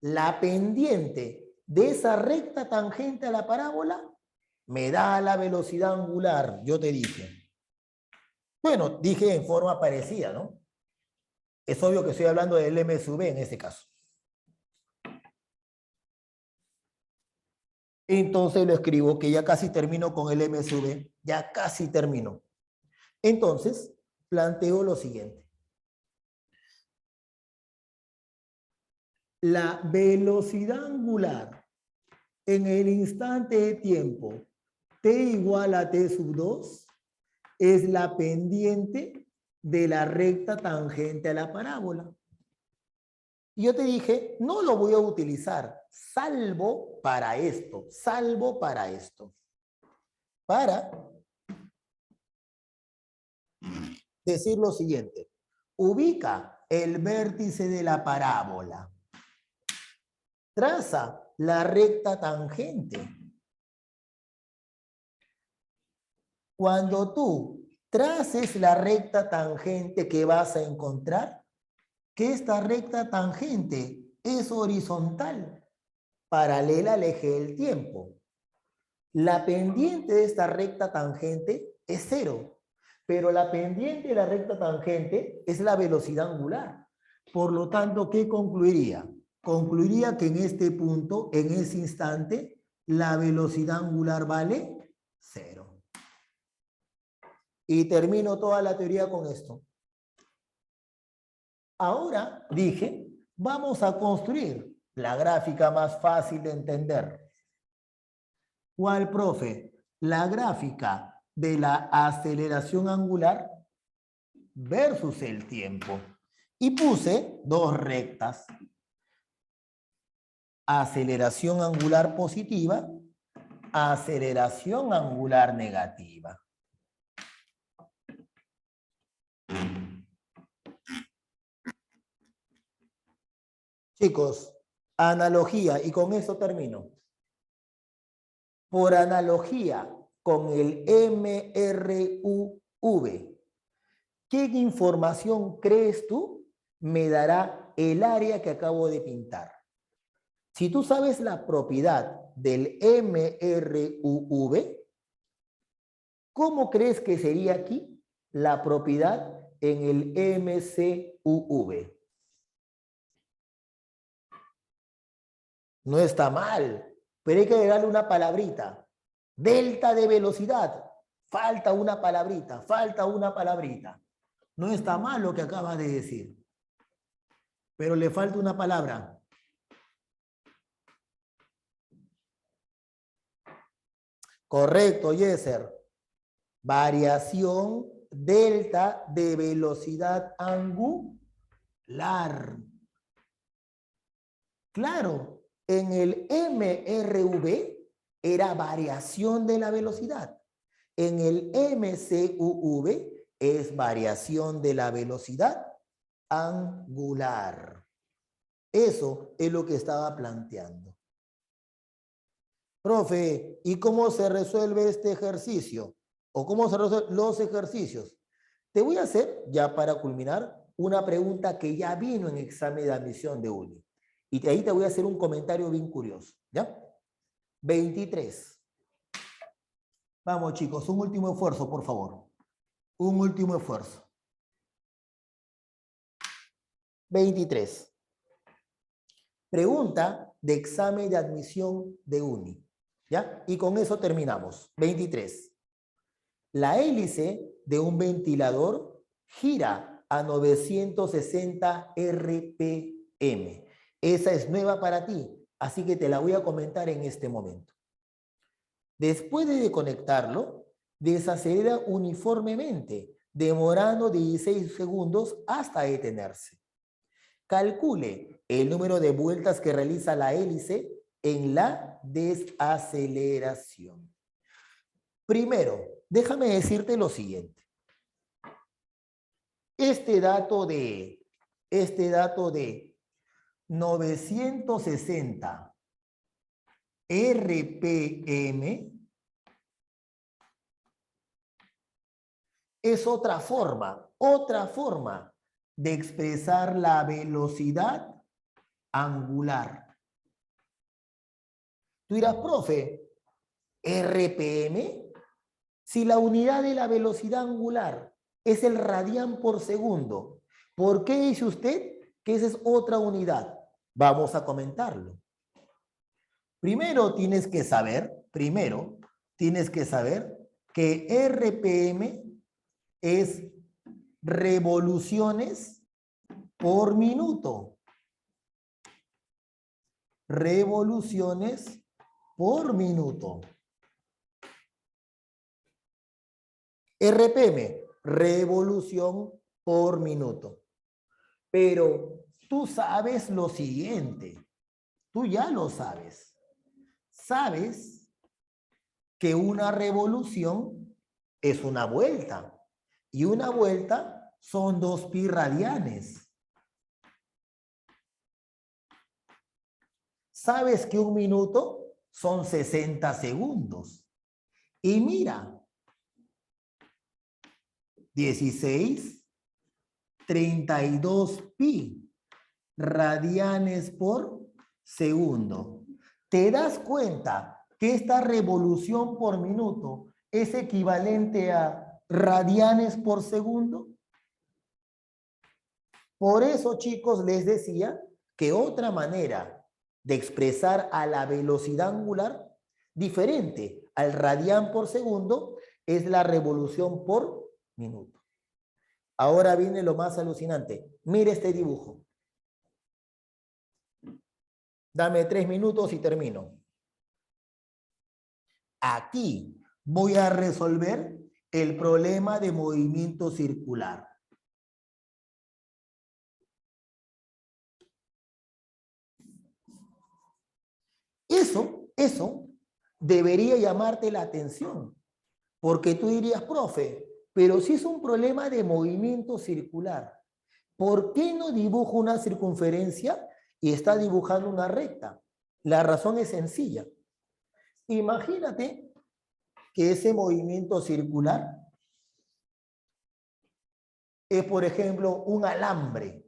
A: La pendiente de esa recta tangente a la parábola me da la velocidad angular, yo te dije. Bueno, dije en forma parecida, ¿no? Es obvio que estoy hablando del M sub B en este caso. Entonces lo escribo, que ya casi termino con el M sub B, ya casi termino. Entonces, planteo lo siguiente. La velocidad angular en el instante de tiempo t igual a t sub 2 es la pendiente de la recta tangente a la parábola. Y yo te dije, no lo voy a utilizar, salvo para esto, para decir lo siguiente. Ubica el vértice de la parábola. Traza la recta tangente. Cuando tú traces la recta tangente que vas a encontrar, que esta recta tangente es horizontal, paralela al eje del tiempo. La pendiente de esta recta tangente es 0, pero la pendiente de la recta tangente es la velocidad angular. Por lo tanto, ¿qué concluiría? Concluiría que en este punto, en ese instante, la velocidad angular vale 0. Y termino toda la teoría con esto. Ahora, dije, vamos a construir la gráfica más fácil de entender. ¿Cuál, profe? La gráfica de la aceleración angular versus el tiempo. Y puse dos rectas. Aceleración angular positiva, aceleración angular negativa. Chicos, analogía, y con eso termino. Por analogía con el MRUV, ¿qué información crees tú me dará el área que acabo de pintar? Si tú sabes la propiedad del MRUV, ¿cómo crees que sería aquí la propiedad en el MCUV? No está mal, pero hay que agregarle una palabrita. Delta de velocidad. Falta una palabrita, No está mal lo que acaba de decir, pero le falta una palabra. Correcto, Yeser. Variación delta de velocidad angular. Claro, en el MRV era variación de la velocidad. En el MCUV es variación de la velocidad angular. Eso es lo que estaba planteando. Profe, ¿y cómo se resuelve este ejercicio? ¿O cómo se resuelven los ejercicios? Te voy a hacer, ya para culminar, una pregunta que ya vino en examen de admisión de UNI. Y de ahí te voy a hacer un comentario bien curioso, ¿ya? 23. Vamos, chicos, un último esfuerzo, por favor. Un último esfuerzo. 23. Pregunta de examen de admisión de UNI, ¿ya? Y con eso terminamos. 23. La hélice de un ventilador gira a 960 RPM. Esa es nueva para ti, así que te la voy a comentar en este momento. Después de conectarlo, desacelera uniformemente, demorando 16 segundos hasta detenerse. Calcule el número de vueltas que realiza la hélice en la desaceleración. Primero, déjame decirte lo siguiente. Este dato de 960 RPM es otra forma de expresar la velocidad angular. Tú dirás, profe, RPM, si la unidad de la velocidad angular es el radián por segundo, ¿por qué dice usted que esa es otra unidad? Vamos a comentarlo. Primero tienes que saber que RPM es revoluciones por minuto. Revoluciones por minuto. RPM, revolución por minuto. Pero tú sabes lo siguiente, tú ya lo sabes. Sabes que una revolución es una vuelta y una vuelta son 2 pi radianes. Sabes que un minuto son 60 segundos. Y mira, 16, 32 pi radianes por segundo. ¿Te das cuenta que esta revolución por minuto es equivalente a radianes por segundo? Por eso, chicos, les decía que otra manera de expresar a la velocidad angular, diferente al radián por segundo, es la revolución por minuto. Ahora viene lo más alucinante. Mire este dibujo. Dame 3 minutos y termino. Aquí voy a resolver el problema de movimiento circular. Eso debería llamarte la atención, porque tú dirías, profe, pero si es un problema de movimiento circular, ¿por qué no dibujo una circunferencia y está dibujando una recta? La razón es sencilla. Imagínate que ese movimiento circular es, por ejemplo, un alambre.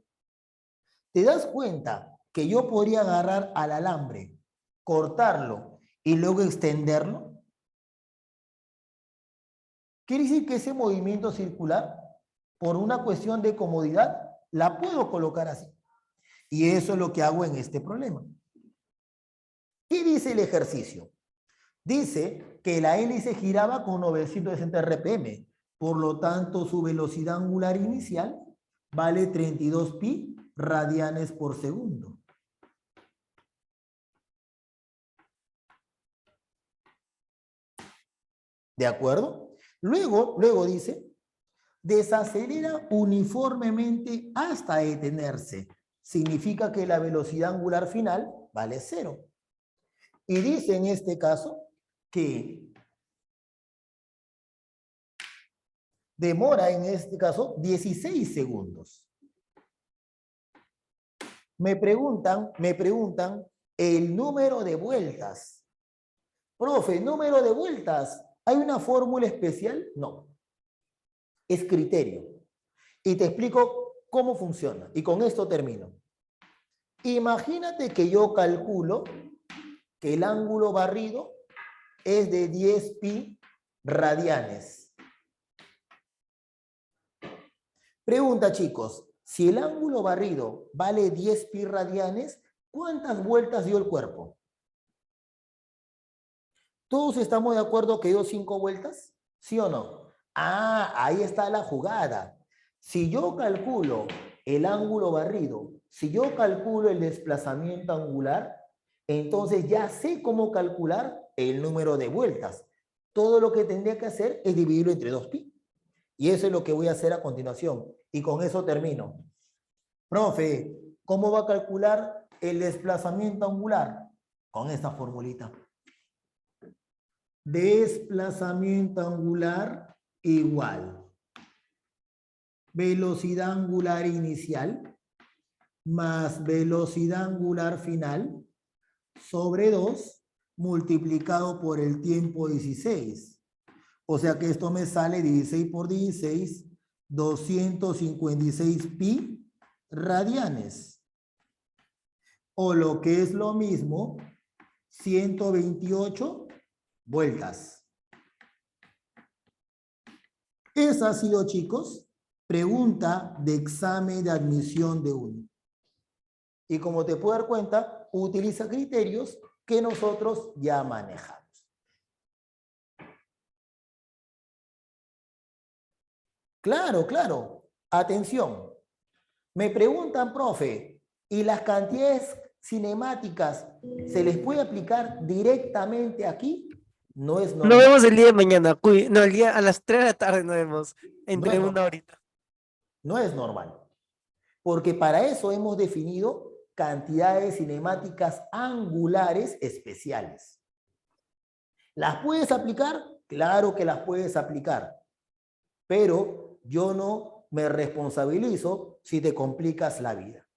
A: ¿Te das cuenta que yo podría agarrar al alambre, cortarlo y luego extenderlo? Quiere decir que ese movimiento circular, por una cuestión de comodidad, la puedo colocar así. Y eso es lo que hago en este problema. ¿Qué dice el ejercicio? Dice que la hélice giraba con 960 RPM. Por lo tanto, su velocidad angular inicial vale 32 pi radianes por segundo. ¿De acuerdo? Luego dice, desacelera uniformemente hasta detenerse. Significa que la velocidad angular final vale 0. Y dice en este caso que demora en este caso 16 segundos. Me preguntan el número de vueltas. Profe, número de vueltas. ¿Hay una fórmula especial? No. Es criterio. Y te explico cómo funciona. Y con esto termino. Imagínate que yo calculo que el ángulo barrido es de 10 pi radianes. Pregunta, chicos, si el ángulo barrido vale 10 pi radianes, ¿cuántas vueltas dio el cuerpo? ¿Todos estamos de acuerdo que dio 5 vueltas? ¿Sí o no? Ah, ahí está la jugada. Si yo calculo el ángulo barrido, si yo calculo el desplazamiento angular, entonces ya sé cómo calcular el número de vueltas. Todo lo que tendría que hacer es dividirlo entre 2pi. Y eso es lo que voy a hacer a continuación. Y con eso termino. Profe, ¿cómo va a calcular el desplazamiento angular? Con esta formulita. Desplazamiento angular igual velocidad angular inicial más velocidad angular final sobre 2 multiplicado por el tiempo 16. O sea que esto me sale 16 por 16, 256 pi radianes. O lo que es lo mismo, 128 vueltas. Esa ha sido, chicos, pregunta de examen de admisión de UNI. Y como te puedes dar cuenta, utiliza criterios que nosotros ya manejamos. Claro, claro. Atención. Me preguntan, profe, ¿y las cantidades cinemáticas se les puede aplicar directamente aquí? No es
B: Nos
A: normal.
B: vemos el día de mañana. No, el día a las 3 de la tarde nos vemos. Entre
A: No es
B: una horita.
A: No es normal. Porque para eso hemos definido cantidades cinemáticas angulares especiales. ¿Las puedes aplicar? Claro que las puedes aplicar. Pero yo no me responsabilizo si te complicas la vida.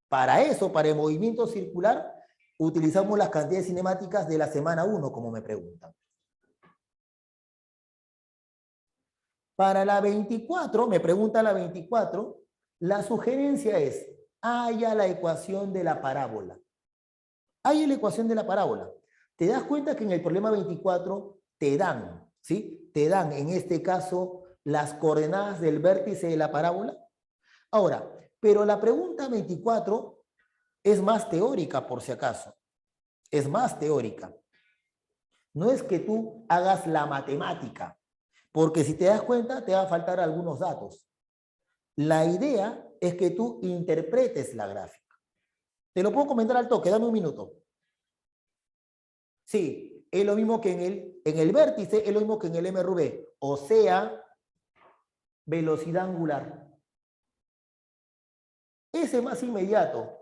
A: Para eso, para el movimiento circular, utilizamos las cantidades cinemáticas de la semana 1, como me preguntan. Para la 24, me pregunta la 24, la sugerencia es, haya la ecuación de la parábola. Haya la ecuación de la parábola. ¿Te das cuenta que en el problema 24 te dan, ¿sí? Te dan, en este caso, las coordenadas del vértice de la parábola? Ahora, pero la pregunta 24 es más teórica, por si acaso. Es más teórica. No es que tú hagas la matemática, porque si te das cuenta, te va a faltar algunos datos. La idea es que tú interpretes la gráfica. Te lo puedo comentar al toque, dame un minuto. Sí, es lo mismo que en el vértice, es lo mismo que en el MRV, o sea, velocidad angular. Ese es más inmediato.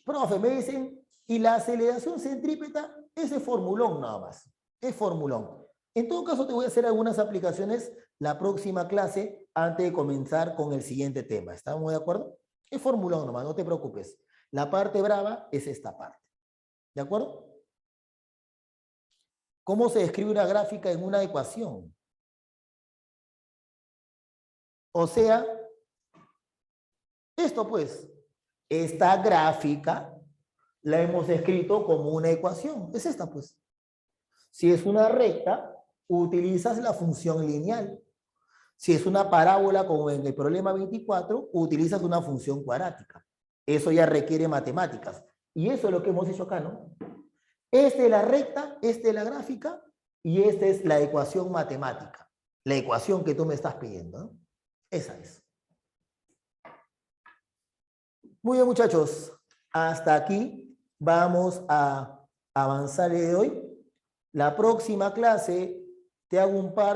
A: Profe, me dicen, y la aceleración centrípeta, ese formulón nada más, es formulón. En todo caso, te voy a hacer algunas aplicaciones la próxima clase antes de comenzar con el siguiente tema. ¿Estamos de acuerdo? Es formulón nomás, no te preocupes. La parte brava es esta parte. ¿De acuerdo? ¿Cómo se describe una gráfica en una ecuación? O sea, esto pues, esta gráfica la hemos escrito como una ecuación. Es esta pues. Si es una recta, utilizas la función lineal. Si es una parábola, como en el problema 24, utilizas una función cuadrática. Eso ya requiere matemáticas. Y eso es lo que hemos hecho acá, ¿no? Esta es la recta, esta es la gráfica, y esta es la ecuación matemática. La ecuación que tú me estás pidiendo, ¿no? Esa es. Muy bien, muchachos. Hasta aquí vamos a avanzar el día de hoy. La próxima clase te hago un par